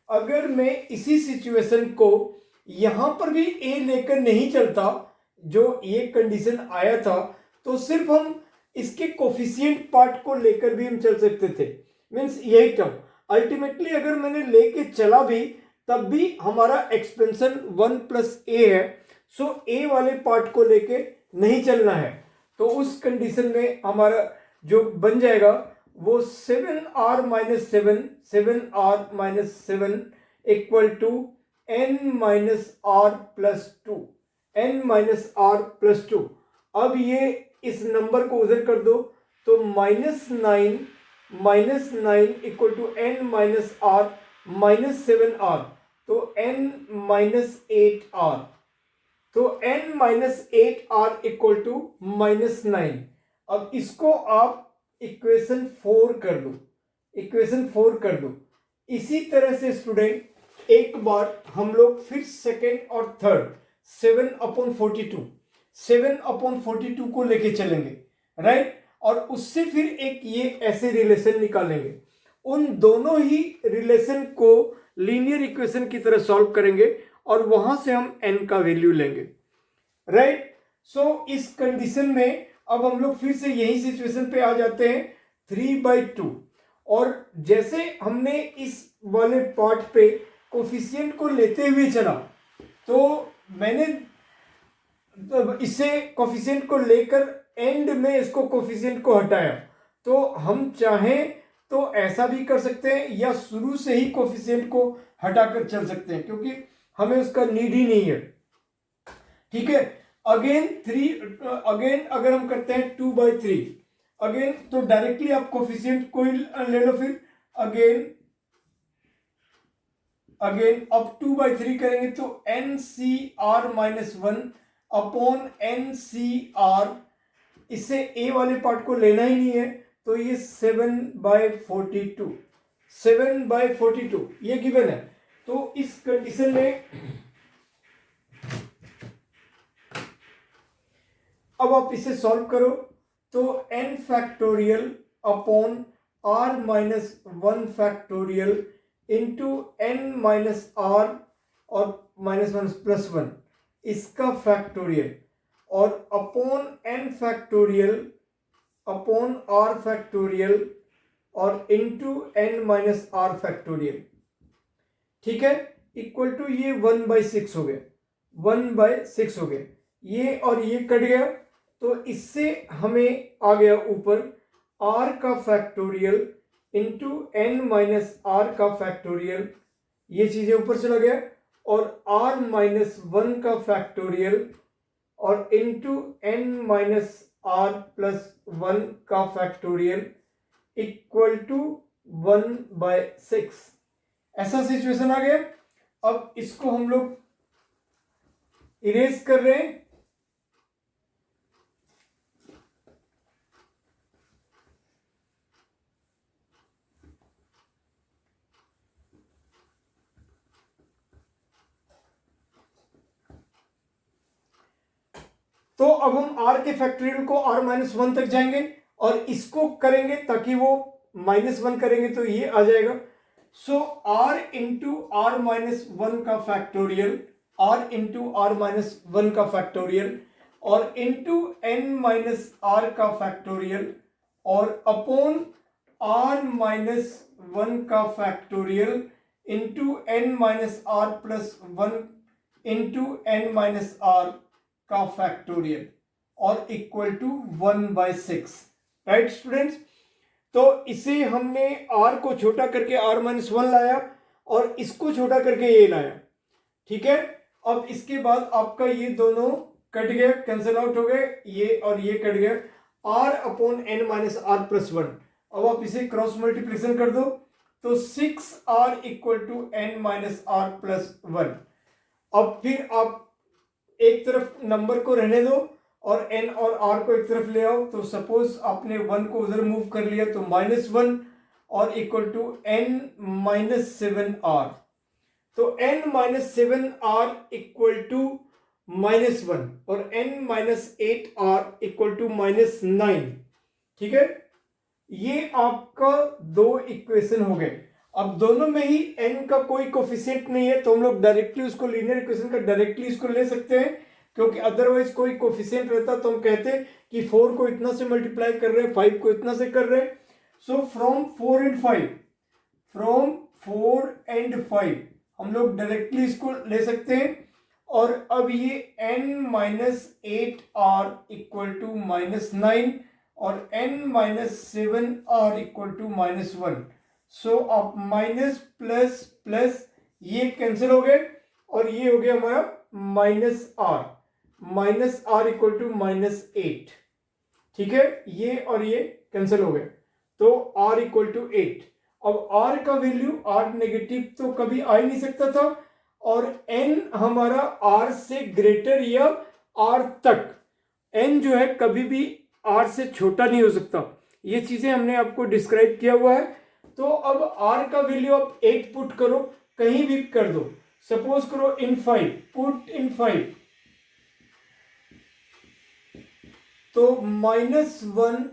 अगर मैं इसी सिचुएशन को यहां पर भी a लेकर नहीं चलता, जो ये कंडीशन आया था, तो सिर्फ हम इसके कोफिशिएंट पार्ट को लेकर भी हम चल सकते थे, मींस यही टर्म। अल्टीमेटली अगर मैंने लेके चला भी, तब भी हमारा एक्सपेंशन 1+a है, सो a वाले पार्ट को लेके नहीं चलना है। तो उस कंडीशन में हमारा जो बन जाएगा वो 7r-7 इक्वल टू n-r+2। अब ये इस नंबर को उधर कर दो, तो -9 इक्वल टू n-r-7r, तो n-8r, तो n-8r इक्वल टू -9। अब इसको आप इक्वेशन 4 कर दो। इसी तरह से स्टूडेंट एक बार हम लोग फिर सेकेंड और थर्ड, 7/42, 7/42 को लेके चलेंगे, राइट। और उससे फिर एक ये ऐसे रिलेशन निकालेंगे, उन दोनों ही रिलेशन को लीनियर इक्वेशन की तरह सॉल्व करेंगे और वहां से हम n का वैल्यू लेंगे, राइट। सो इस कंडीशन में अब हम लोग फिर से यही सिचुएशन पे आ जाते हैं 3/2। और जैसे हमने इस वाले पार्ट पे कोफिशिएंट को लेते हुए चला, तो मैंने इसे कोफिशिएंट को लेकर एंड में इसको कोफिशिएंट को हटाया। तो हम चाहें तो ऐसा भी कर सकते हैं या शुरू से ही कोफिशिएंट को हटाकर चल सकते हैं, क्योंकि हमें उसका नीड ही नहीं है, ठीक है। अगेन अगर हम करते हैं 2/3 अगेन, तो डायरेक्टली आप कोफिशिएंट को ले लो। फिर अगेन अब 2/3 करेंगे तो NCR-1 अपॉन NCR, इससे ए वाले पार्ट को लेना ही नहीं है, तो ये 7/42, 7/42 ये गिवन है। तो इस कंडीशन में अब आप इसे सॉल्व करो, तो n factorial upon r-1 factorial into n-r और -1 +1 इसका फैक्टोरियल, और upon n factorial upon r factorial और इंटू n-r फैक्टोरियल, ठीक है, इक्वल टू ये 1/6 हो गया, 1/6 हो गया। ये और ये कट गया, तो इससे हमें आ गया ऊपर r का फैक्टोरियल इंटू n-r का फैक्टोरियल, ये चीजें ऊपर चला गया, और r-1 का फैक्टोरियल और इंटू n-r+1 का फैक्टोरियल इक्वल टू 1/6। ऐसा सिचुएशन आ गया। अब इसको हम लोग इरेज कर रहे हैं, तो अब हम r के फैक्टोरियल को r-1 तक जाएंगे और इसको करेंगे ताकि वो -1 करेंगे तो ये आ जाएगा। सो r इंटू r-1 का फैक्टोरियल, r इंटू r-1 का फैक्टोरियल और इंटू n-r का फैक्टोरियल और अपॉन r-1 का factorial into n-r+1 into n-r का फैक्टोरियल और इक्वल टू 1/6, राइट स्टूडेंट्स। तो इसे हमने r को छोटा करके r-1 लाया और इसको छोटा करके ये लाया, ठीक है। अब इसके बाद आपका ये दोनों कट गया, कैंसिल आउट हो गए, ये और ये कट गया, r अपॉन n-r+1। अब आप इसे क्रॉस मल्टीप्लिकेशन कर दो, तो 6r इक्वल टू n-r+1। अब फिर आप एक तरफ नंबर को रहने दो और n और r को एक तरफ ले आओ, तो सपोज आपने 1 को उधर मूव कर लिया तो -1 और इक्वल टू n-7r, तो n-7r इक्वल टू -1 और n-8r इक्वल टू -9, ठीक है। ये आपका दो इक्वेशन हो गए। अब दोनों में ही n का कोई कोफिशिएंट नहीं है, तो हम लोग डायरेक्टली उसको लीनियर इक्वेशन का डायरेक्टली इसको ले सकते हैं, क्योंकि अदरवाइज कोई कोफिशिएंट रहता तो हम कहते कि 4 को इतना से मल्टीप्लाई कर रहे हैं, 5 को इतना से कर रहे हैं। सो फ्रॉम 4 एंड 5 हम लोग डायरेक्टली इसको ले सकते हैं। और अब ये n-8r इक्वल टू -9 और n-7r इक्वल टू -1। सो आप माइनस प्लस प्लस ये कैंसिल हो गए और ये हो गया हमारा -r इक्वल टू -8, ठीक है। ये और ये कैंसिल हो गए, तो r इक्वल टू 8। अब r का वैल्यू, r नेगेटिव तो कभी आ ही नहीं सकता था, और n हमारा r से ग्रेटर या r तक, n जो है कभी भी r से छोटा नहीं हो सकता। ये चीजें हमने आपको डिस्क्राइब किया हुआ है। तो अब r का वैल्यू आप 8 पुट करो, कहीं भी कर दो, सपोज करो इन 5, पुट इन 5, तो -1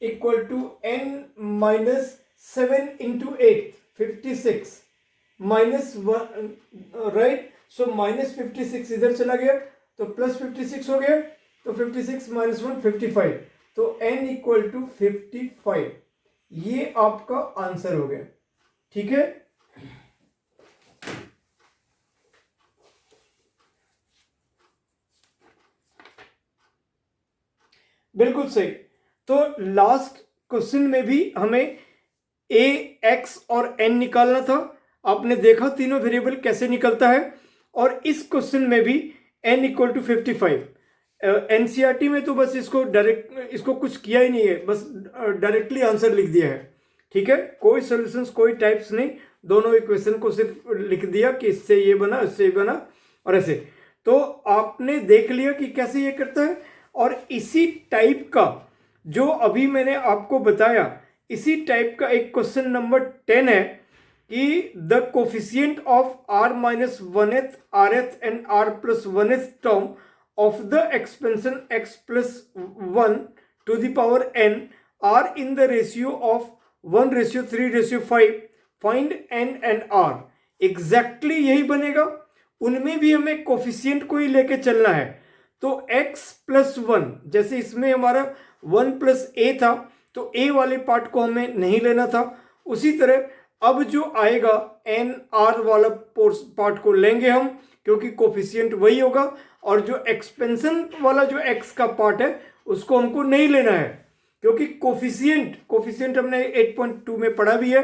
equal to n-7 into 8 56 -1 right. So -56 इधर चला गया तो +56 हो गया, तो 56 - 1 55, तो n इक्वल टू 55। ये आपका आंसर हो गया। ठीक है, बिल्कुल सही। तो लास्ट क्वेश्चन में भी हमें a, x और n निकालना था। आपने देखा तीनों वेरिएबल कैसे निकलता है। और इस क्वेश्चन में भी n इक्वल टू 55। एनसीईआरटी में तो बस इसको डायरेक्ट, इसको कुछ किया ही नहीं है, बस डायरेक्टली आंसर लिख दिया है। ठीक है, कोई सॉल्यूशंस कोई टाइप्स नहीं, दोनों इक्वेशन को सिर्फ लिख दिया कि इससे ये बना, इससे ये बना और ऐसे। तो आपने देख लिया कि कैसे ये करता है। और इसी टाइप का जो अभी मैंने आपको बताया, इसी टाइप का एक क्वेश्चन नंबर 10 है कि the coefficient of r - 1th rth and r + 1th term of the expansion x plus 1 to the power n are in the ratio of 1:3:5, find n and r। Exactly यही बनेगा, उनमें भी हमें coefficient को ही लेके चलना है। तो x + 1, जैसे इसमें हमारा 1 + a था, तो a वाले पार्ट को हमें नहीं लेना था। उसी तरह अब जो आएगा n r वाला पार्ट को लेंगे हम, क्योंकि कोफिशिएंट वही होगा। और जो एक्सपेंशन वाला जो x का पार्ट है उसको हमको नहीं लेना है, क्योंकि कोफिशिएंट हमने 8.2 में पढ़ा भी है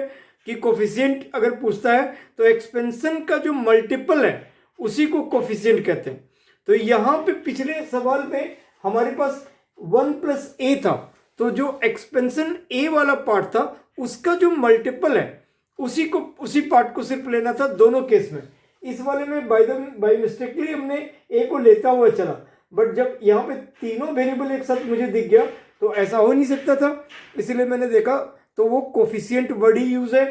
कि कोफिशिएंट अगर पूछता है तो एक्सपेंशन का जो मल्टीपल है उसी को कोफिशिएंट कहते हैं। तो यहां पे पिछले सवाल में हमारे पास 1 + a था, तो जो एक्सपेंशन a वाला पार्ट था उसका जो मल्टीपल है उसी पार्ट को सिर्फ लेना था दोनों केस में। इस वाले में बाय मिस्टेकली हमने ए को लेता हुआ चला, बट जब यहाँ पे तीनों वेरिएबल एक साथ मुझे दिख गया तो ऐसा हो नहीं सकता था, इसलिए मैंने देखा तो वो कोफिशिएंट वर्ड ही यूज है।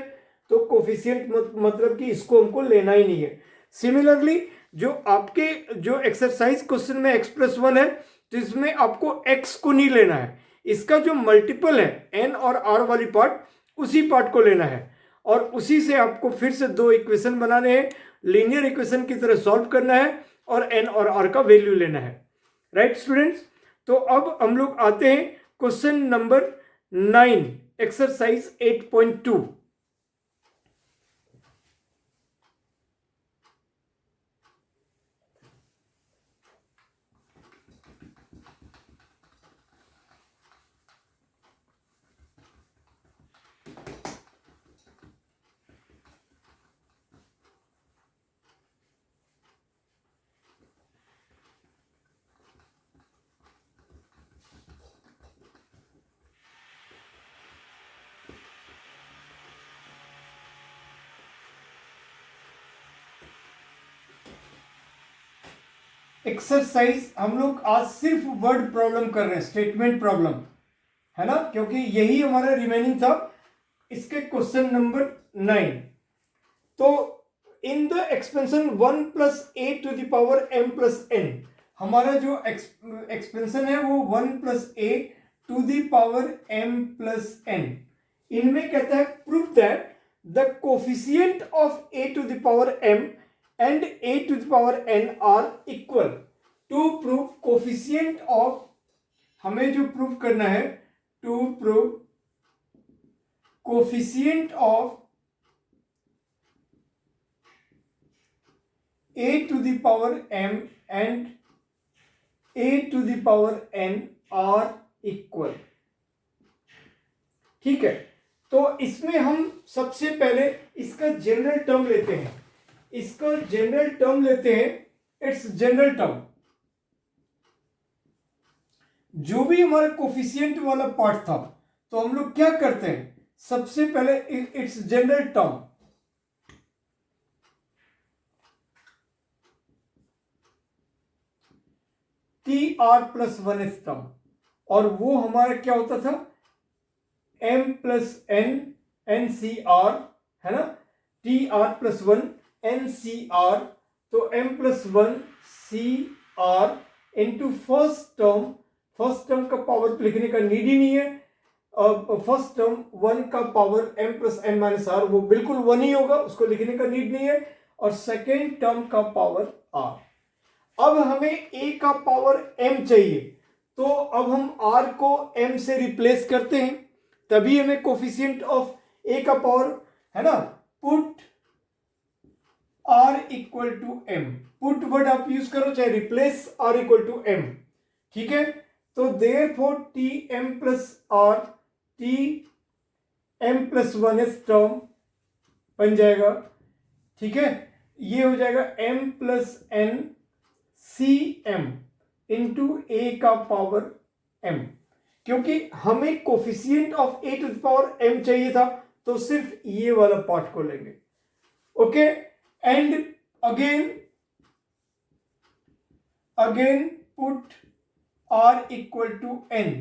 तो कोफिशिएंट मतलब कि इसको हमको लेना ही नहीं है। सिमिलरली जो आपके जो एक्सरसाइज क्वेश्चन में x + 1 है, तो इसमें आपको x को नहीं लेना है, इसका जो मल्टीपल है n और r वाली पार्ट, उसी पार्ट को लेना है। और उसी से आपको फिर से दो इक्वेशन बनाने हैं, लीनियर इक्वेशन की तरह सॉल्व करना है और n और r का वैल्यू लेना है। राइट स्टूडेंट्स, तो अब हम लोग आते हैं क्वेश्चन नंबर 9, एक्सरसाइज 8.2। एक्सरसाइज हम लोग आज सिर्फ वर्ड प्रॉब्लम कर रहे हैं, स्टेटमेंट प्रॉब्लम है ना, क्योंकि यही हमारा रिमेनिंग था इसके क्वेश्चन नंबर 9। तो इन the expansion 1 + a to the power m + n, हमारा जो एक्सपेंशन है वो 1 + a to the power m + n। इनमें कहता है prove that the coefficient of a to the power m and a to the power n are equal। To prove coefficient of, हमें जो prove करना है, to prove coefficient of a to the power m and a to the power n are equal। ठीक है, तो इसमें हम सबसे पहले इसका जनरल टर्म लेते हैं, इसका जनरल टर्म लेते हैं, इट्स जनरल टर्म। जो भी हमारा कोफिशिएंट वाला पार्ट था, तो हम लोग क्या करते हैं, सबसे पहले it's general term, TR + 1th term, और वो हमारा क्या होता था, m + n NCR है ना, TR + 1 NCR, तो m + 1 CR into first term first term का पावर लिखने का नीड ही नहीं है। फर्स्ट टर्म 1 का power m plus n minus R, वो बिल्कुल 1 ही होगा, उसको लिखने का नीड नहीं है। और सेकेंड टर्म का पावर r। अब हमें a का पावर m चाहिए, तो अब हम r को m से रिप्लेस करते हैं, तभी हमें कोफिशिएंट ऑफ a का पावर है ना। Put r equal to m, put word आप यूज करो चाहे replace r equal to m, ठीक है। तो therefore T m plus r, T m plus 1s term बन जाएगा, ठीक है। ये हो जाएगा m plus n C m into A का पावर m, क्योंकि हमें coefficient of a to the power m चाहिए था, तो सिर्फ ये वाला पार्ट को लेंगे। Okay, and again put r equal to n,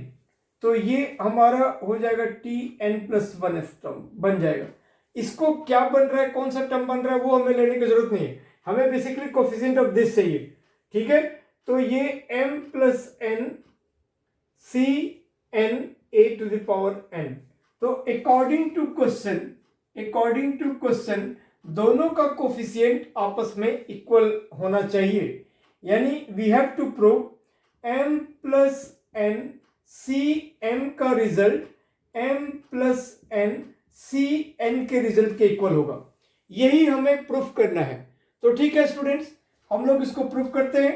तो ये हमारा हो जाएगा T n plus 1s term बन जाएगा। इसको क्या बन रहा है, कौन सा टर्म बन रहा है, वो हमें लेने की जरूरत नहीं है, हमें बेसिकली कोफिशिएंट ऑफ दिस चाहिए, ठीक है। तो ये m plus n C n a to the power n। तो अकॉर्डिंग टू क्वेश्चन दोनों का कोफिशिएंट आपस में इक्वल होना चाहिए, यानी we have to prove m plus n C m का result m plus n C n के रिजल्ट के इक्वल होगा, यही हमें प्रूफ करना है। तो ठीक है स्टूडेंट्स, हम लोग इसको प्रूफ करते हैं।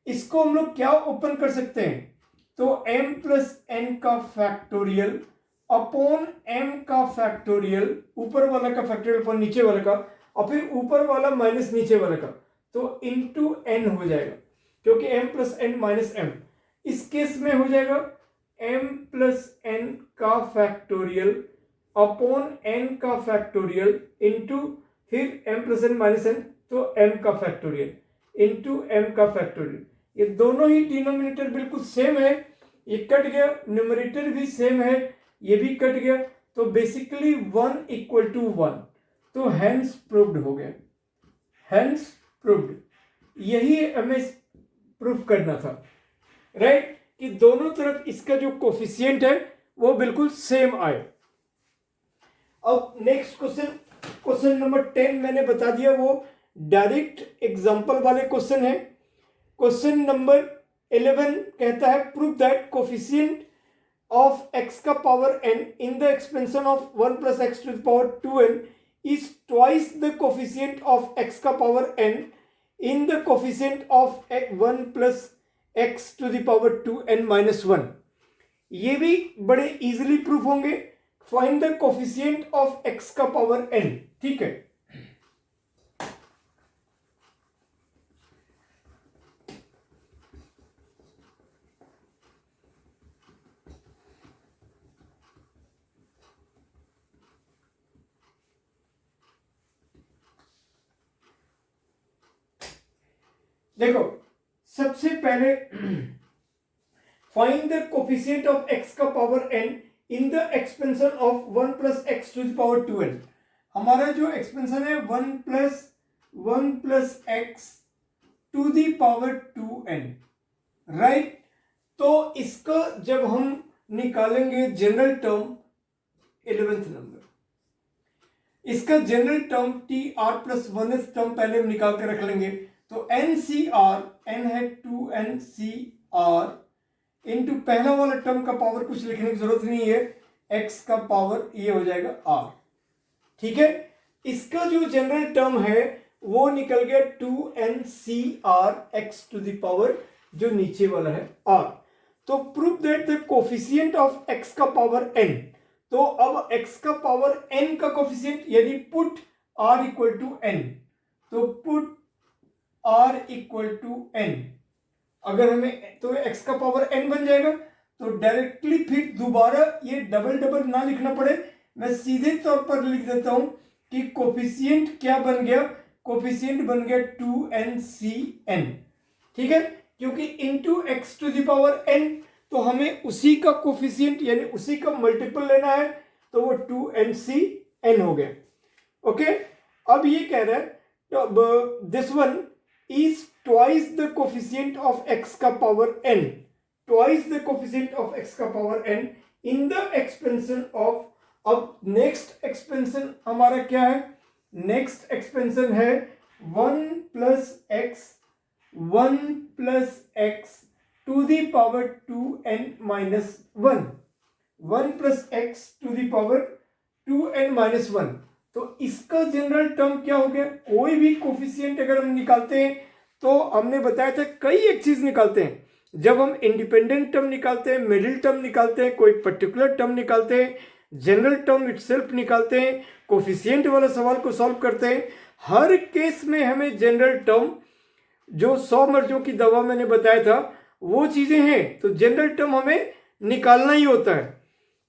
इसको हम लोग क्या ओपन कर सकते हैं, तो m प्लस n का फैक्टोरियल अपॉन m का फैक्टोरियल, ऊपर वाला का फैक्टोरियल अपॉन नीचे वाले का, और फिर ऊपर वाला माइनस नीचे वाले का, तो इंटू n हो जाएगा, क्योंकि m plus n minus m। इस केस में हो जाएगा m प्लस n का फैक्टोरियल अपॉन n का फैक्टोरियल इंटू फिर m plus n minus n, तो m का फैक्टोरियल इंटू m का फैक्टोरियल। ये दोनों ही डिनोमिनेटर बिल्कुल सेम है, ये कट गया, न्यूमरेटर भी सेम है, ये भी कट गया, तो बेसिकली 1 इक्वल टू 1, तो हेंस प्रूव्ड हो गया, हेंस प्रूव्ड। यही हमें प्रूफ करना था, राइट, कि दोनों तरफ इसका जो कोफिशिएंट है वो बिल्कुल सेम आए। अब नेक्स्ट क्वेश्चन नंबर 10 मैंने बता दिया, वो डायरेक्ट एग्जांपल वाले क्वेश्चन है। क्वेश्चन नंबर 11 कहता है prove that coefficient of x का power n in the expansion of 1 plus x to the power 2n is twice the coefficient of x का power n in the coefficient of 1 plus x to the power 2n minus 1। ये भी बड़े easily proof होंगे। Find the coefficient of x का power n, ठीक है। देखो सबसे पहले find the coefficient of x का power n in the expansion of 1 plus x to the power 2n। हमारा जो एक्सपेंशन है 1 plus x to the power 2n, right. तो इसका जब हम निकालेंगे जनरल टर्म 11th नंबर, इसका general term T R plus 1s term पहले हम निकाल के रख लेंगे, तो एन सी आर, एन है 2n सी आर इंटू पहला वाला टर्म का पावर कुछ लिखने की जरूरत नहीं है, x का पावर ये हो जाएगा r, ठीक है। इसका जो जनरल टर्म है वो निकल गया 2n C R X to the power जो नीचे वाला है r। तो prove that the coefficient of x का पावर n, तो अब x का पावर n का कोफिशिएंट यानी put r equal to n, तो put r equal to n, अगर हमें तो x का पावर n बन जाएगा, तो डायरेक्टली फिर दोबारा ये डबल डबल ना लिखना पड़े, मैं सीधे तौर पर लिख देता हूं कि कोफिशिएंट क्या बन गया, कोफिशिएंट बन गया 2ncn, ठीक है, क्योंकि into x to the power n, तो हमें उसी का कोफिशिएंट यानी उसी का मल्टीपल लेना है, तो वो 2ncn हो गया। ओके, अब ये कह रहा है this one is twice the coefficient of x का power n, twice the coefficient of x का power n in the expansion of. अब नेक्स्ट एक्सपेंशन हमारा क्या है? नेक्स्ट एक्सपेंशन है 1 plus x to the power 2n minus 1, 1 plus x to the power 2n minus 1। तो इसका general term क्या हो गया? कोई भी कोफिशिएंट अगर हम निकालते हैं तो हमने बताया था कई एक चीज निकालते हैं। जब हम इंडिपेंडेंट टर्म निकालते हैं, मिडिल टर्म निकालते हैं, कोई पर्टिकुलर टर्म निकालते हैं, जनरल टर्म इटसेल्फ निकालते हैं, कोफिशिएंट वाला सवाल को सॉल्व करते हैं, हर केस में हमें जनरल टर्म, जो 100 मर्जों की दवा मैंने बताया था वो चीजें हैं, तो जनरल टर्म हमें निकालना ही होता है।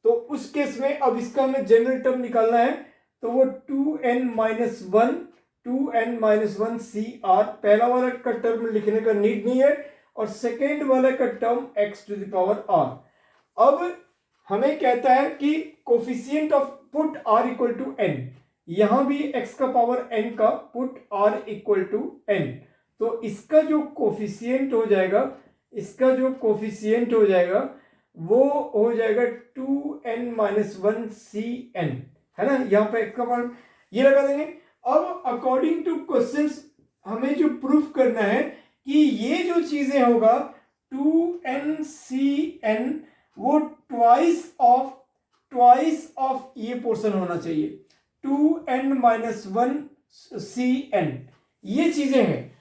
तो उस केस में अब इसका हमें जनरल टर्म निकालना है, तो वो 2n माइनस 1 CR, पहला वाला का टर्म लिखने का नीड नहीं है, और सेकेंड वाला का term x to the power r। अब हमें कहता है कि coefficient of put r equal to n, यहां भी x का पावर n का put r equal to n, तो इसका जो कोफिशिएंट हो जाएगा, वो हो जाएगा 2n माइनस 1 CN, है ना। यहाँ पे x का पावर ये लगा देंगे। अब अकॉर्डिंग टू क्वेश्चंस हमें जो प्रूफ करना है कि ये जो चीजें होगा 2nCn वो ट्वाइस ऑफ ये पोर्शन होना चाहिए 2n माइनस 1 CN, ये चीजें हैं।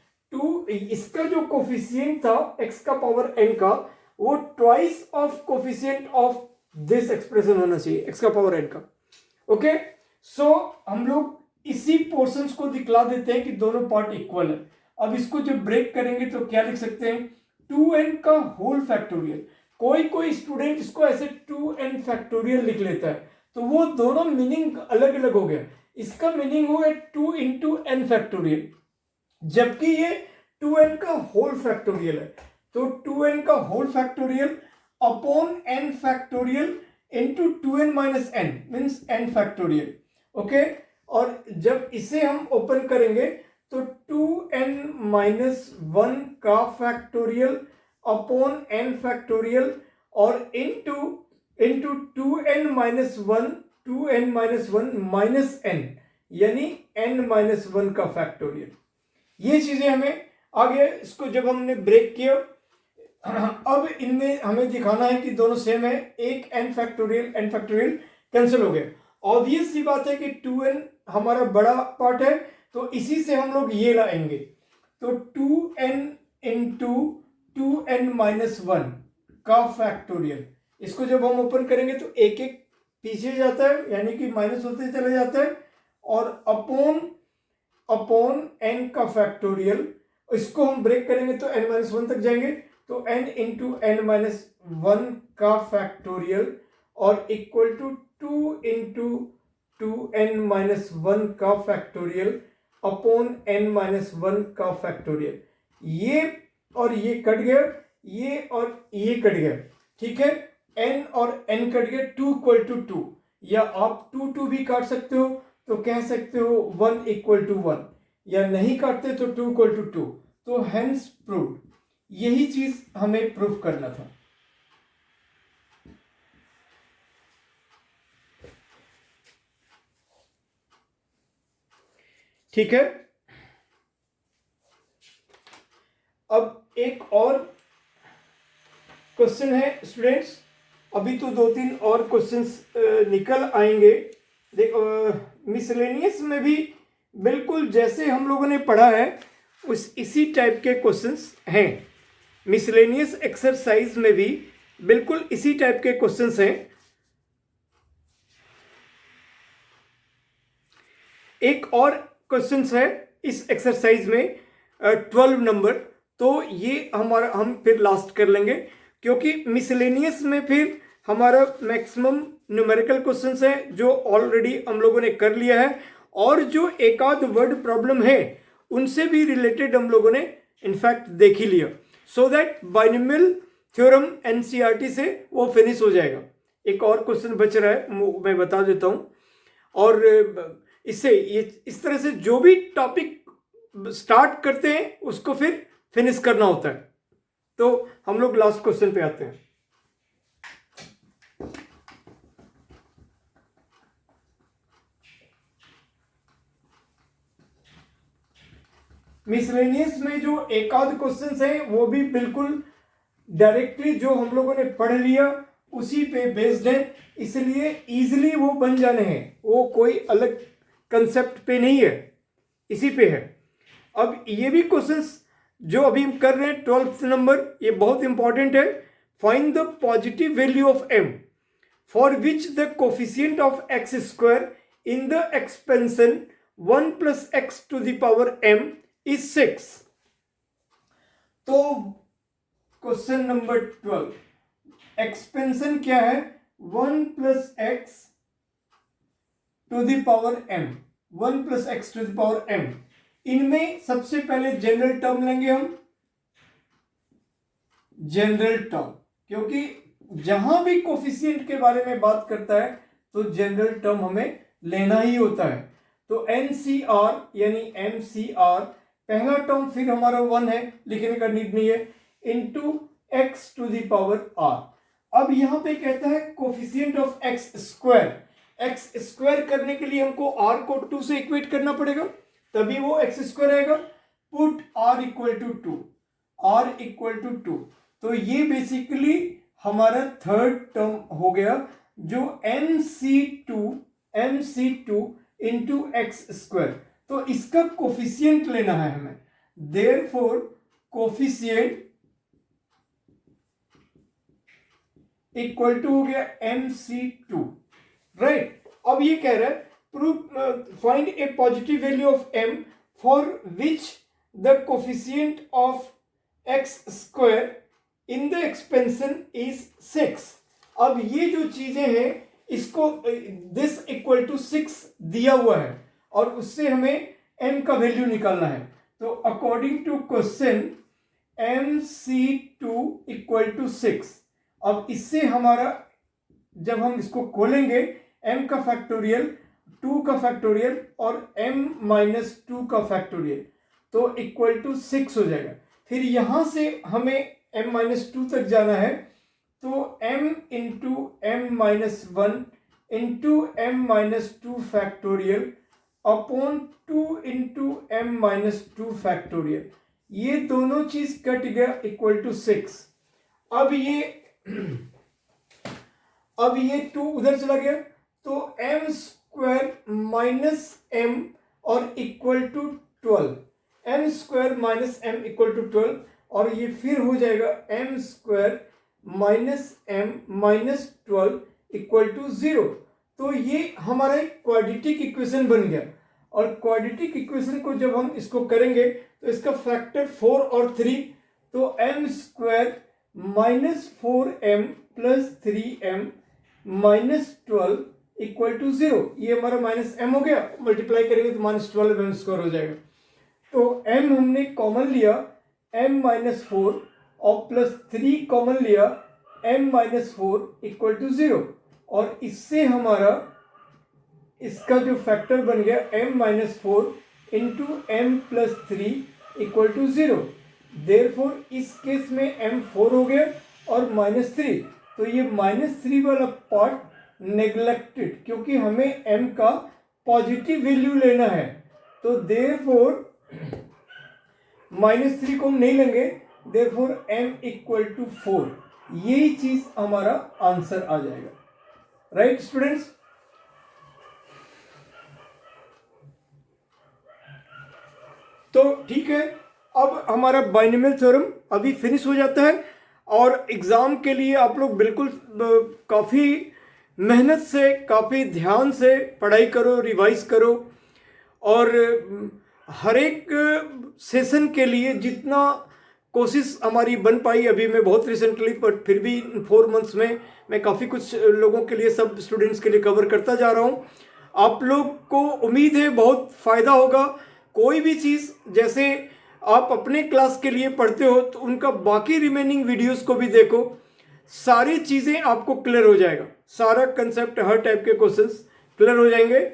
इसका जो कोफिशिएंट था x का पावर n का, वो twice of coefficient of this expression होना चाहिए x का पावर n का। ओके, सो हम लोग इसी पोर्शंस को दिखला देते हैं कि दोनों पार्ट इक्वल है। अब इसको जब ब्रेक करेंगे तो क्या लिख सकते हैं? 2n का होल फैक्टोरियल। कोई स्टूडेंट इसको ऐसे 2n फैक्टोरियल लिख लेता है, तो वो दोनों मीनिंग अलग अलग हो गया। इसका मीनिंग हो गया 2 इंटू n फैक्टोरियल, जबकि ये 2n का होल फैक्टोरियल है, तो 2n का whole factorial upon n factorial into 2n minus n means n factorial. Okay, और जब इसे हम ओपन करेंगे तो 2n माइनस 1 का फैक्टोरियल अपॉन n फैक्टोरियल और into 2n minus 1 minus n, यानी n माइनस 1 का फैक्टोरियल। ये चीजें हमें आ गया। इसको जब हमने ब्रेक किया, अब इनमें हमें दिखाना है कि दोनों सेम है। एक n फैक्टोरियल कैंसिल हो गया। ऑब्वियस सी बात है कि 2n हमारा बड़ा पार्ट है, तो इसी से हम लोग ये लाएंगे, तो 2n इंटू 2n माइनस 1 का फैक्टोरियल। इसको जब हम ओपन करेंगे तो एक एक पीछे जाता है, यानी कि माइनस होते चले जाता है, और अपॉन n का फैक्टोरियल। इसको हम ब्रेक करेंगे तो n माइनस 1 तक जाएंगे, तो n इंटू n माइनस 1 का फैक्टोरियल और equal to 2 into 2n minus 1 का फैक्टोरियल अपॉन n माइनस 1 का फैक्टोरियल। ये और ये कट गया, ये और ये कट गया, ठीक है। n और n कट गया, 2 इक्वल टू 2, या आप 2 भी काट सकते हो, तो कह सकते हो 1 इक्वल टू 1, या नहीं काटते तो 2 इक्वल टू 2। तो हेंस प्रूव्ड, यही चीज हमें प्रूव करना था। ठीक है, अब एक और क्वेश्चन है स्टूडेंट्स। अभी तो 2-3 और क्वेश्चंस निकल आएंगे। देखो, मिसलेनियस में भी बिल्कुल जैसे हम लोगों ने पढ़ा है इसी टाइप के क्वेश्चंस हैं। मिसलेनियस एक्सरसाइज में भी बिल्कुल इसी टाइप के क्वेश्चंस हैं। एक और क्वेश्चंस है इस एक्सरसाइज में 12 नंबर, तो ये हम फिर लास्ट कर लेंगे, क्योंकि मिसलेनियस में फिर हमारा मैक्सिमम न्यूमेरिकल क्वेश्चंस है जो ऑलरेडी हम लोगों ने कर लिया है, और जो एक आध वर्ड प्रॉब्लम है उनसे भी रिलेटेड हम लोगों ने इनफैक्ट देख ही लिया, so that binomial theorem NCERT से वो फिनिश हो जाएगा। एक और क्वेश्चन बच रहा है, मैं बता देता हूँ। और इससे ये इस तरह से जो भी टॉपिक स्टार्ट करते हैं उसको फिर फिनिश करना होता है। तो हम लोग लास्ट क्वेश्चन पे आते हैं। मिसलेनियस में जो एक आध क्वेश्चन है वो भी बिल्कुल डायरेक्टली जो हम लोगों ने पढ़ लिया उसी पे बेस्ड है, इसलिए इजीली वो बन जाने हैं, वो कोई अलग कंसेप्ट पे नहीं है, इसी पे है। अब ये भी क्वेश्चंस जो अभी हम कर रहे हैं 12th नंबर, ये बहुत इंपॉर्टेंट है। Find the positive value of m for which the coefficient of x square in the expansion 1 plus x to the power m is 6। तो क्वेश्चन नंबर 12, एक्सपेंशन क्या है? 1 plus x to the power m, 1 plus x to the power m। इनमें सबसे पहले general term लेंगे हम, general term, क्योंकि जहां भी कोफिशिएंट के बारे में बात करता है तो जनरल टर्म हमें लेना ही होता है। तो NCR यानी MCR पहला टर्म फिर हमारा 1 है, लिखने का नीड नहीं है, into x to the power r। अब यहां पे कहता है coefficient of x square, x square करने के लिए हमको r को 2 से इक्वेट करना पड़ेगा, तभी वो एक्स स्क्वायर आएगा। Put r equal to 2, r equal to 2, तो ये बेसिकली हमारा थर्ड टर्म हो गया जो MC2 इंटू एक्स स्क्वायर। तो इसका कोफिशिएंट लेना है हमें, देयरफॉर कोफिशिएंट इक्वल टू हो गया MC2, राइट। अब ये कह रहा है prove find A positive value of m for which the coefficient of x square in the expansion is 6। अब ये जो चीजें हैं इसको दिस इक्वल टू 6 दिया हुआ है और उससे हमें m का वैल्यू निकालना है। तो according to question MC2 equal to 6। अब इससे हमारा जब हम इसको खोलेंगे m का फैक्टोरियल, 2 का फैक्टोरियल और m माइनस 2 का फैक्टोरियल, तो इक्वल टू 6 हो जाएगा। फिर यहां से हमें m माइनस 2 तक जाना है, तो m into m minus 1 into m minus 2 factorial upon 2 into m minus 2 factorial, ये दोनों चीज कट गया इक्वल टू 6। अब ये 2 उधर चला गया, तो m स्क्वायर माइनस m और equal to 12, m square minus m equal to 12, और ये फिर हो जाएगा m square minus m minus 12 equal to 0। तो ये हमारा एक क्वाड्रेटिक इक्वेशन बन गया, और क्वाड्रेटिक इक्वेशन को जब हम इसको करेंगे तो इसका फैक्टर 4 और 3, तो m square minus 4m plus 3m minus 12 equal to 0। ये हमारा माइनस m हो गया, मल्टीप्लाई करेंगे तो माइनस 12m स्क्वायर हो जाएगा। तो m हमने कॉमन लिया m माइनस 4 और प्लस 3 कॉमन लिया m माइनस 4 इक्वल टू 0, और इससे हमारा इसका जो फैक्टर बन गया m minus 4 into m plus 3 equal to 0। Therefore इस केस में m 4 हो गया और माइनस 3, तो ये माइनस 3 वाला पार्ट नेग्लेक्टेड, क्योंकि हमें m का पॉजिटिव वैल्यू लेना है। तो देयरफॉर माइनस 3 को हम नहीं लेंगे, देयरफॉर m इक्वल टू 4, यही चीज हमारा आंसर आ जाएगा, राइट स्टूडेंट्स। तो ठीक है, अब हमारा बाइनोमियल थ्योरम अभी फिनिश हो जाता है, और एग्ज़ाम के लिए आप लोग बिल्कुल काफ़ी मेहनत से, काफ़ी ध्यान से पढ़ाई करो, रिवाइज करो, और हर एक सेशन के लिए जितना कोशिश हमारी बन पाई, अभी मैं बहुत रिसेंटली पर फिर भी 4 मंथ्स में मैं काफ़ी कुछ लोगों के लिए, सब स्टूडेंट्स के लिए कवर करता जा रहा हूँ। आप लोग को उम्मीद है बहुत फ़ायदा होगा। कोई भी चीज़ जैसे आप अपने क्लास के लिए पढ़ते हो तो उनका बाकी रिमेनिंग वीडियोस को भी देखो, सारी चीज़ें आपको क्लियर हो जाएगा, सारा कंसेप्ट, हर टाइप के क्वेश्चंस क्लियर हो जाएंगे।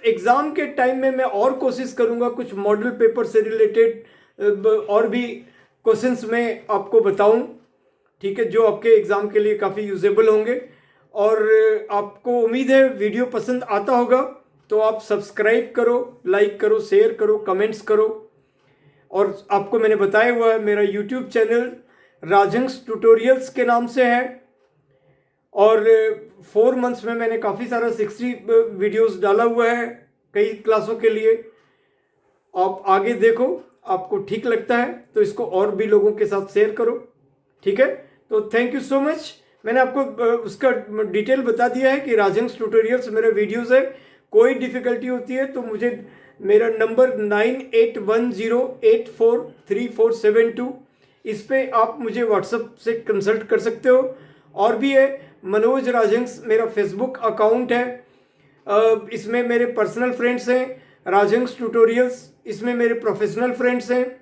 एग्ज़ाम के टाइम में मैं और कोशिश करूँगा कुछ मॉडल पेपर से रिलेटेड और भी क्वेश्चंस मैं आपको बताऊं, ठीक है, जो आपके एग्ज़ाम के लिए काफ़ी यूजेबल होंगे। और आपको उम्मीद है वीडियो पसंद आता होगा, तो आप सब्सक्राइब करो, लाइक करो, शेयर करो, कमेंट्स करो। और आपको मैंने बताया हुआ है मेरा यूट्यूब चैनल राजहंस ट्यूटोरियल्स के नाम से है, और 4 मंथ्स में मैंने काफ़ी सारा 60 वीडियोस डाला हुआ है कई क्लासों के लिए। आप आगे देखो, आपको ठीक लगता है तो इसको और भी लोगों के साथ शेयर करो, ठीक है। तो थैंक यू सो मच। मैंने आपको उसका डिटेल बता दिया है कि राजहंस ट्यूटोरियल्स मेरा वीडियोस है। कोई डिफ़िकल्टी होती है तो मुझे मेरा नंबर 9810843472, इस पे आप मुझे व्हाट्सएप से कंसल्ट कर सकते हो। और भी है, मनोज राजहंस मेरा फेसबुक अकाउंट है, इसमें मेरे पर्सनल फ्रेंड्स हैं। राजहंस ट्यूटोरियल्स, इसमें मेरे प्रोफेशनल फ्रेंड्स हैं।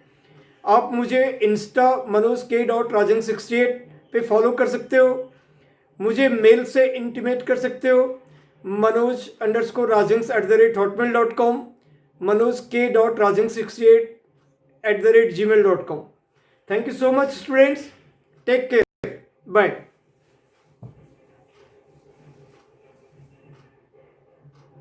आप मुझे इंस्टा manoj.k.rajan68 पे फॉलो कर सकते हो। मुझे मेल से इंटीमेट कर सकते हो, manoj_rajans@hotmail.com, manoj.k.rajan68@gmail.com। Thank you so much students, take care, bye.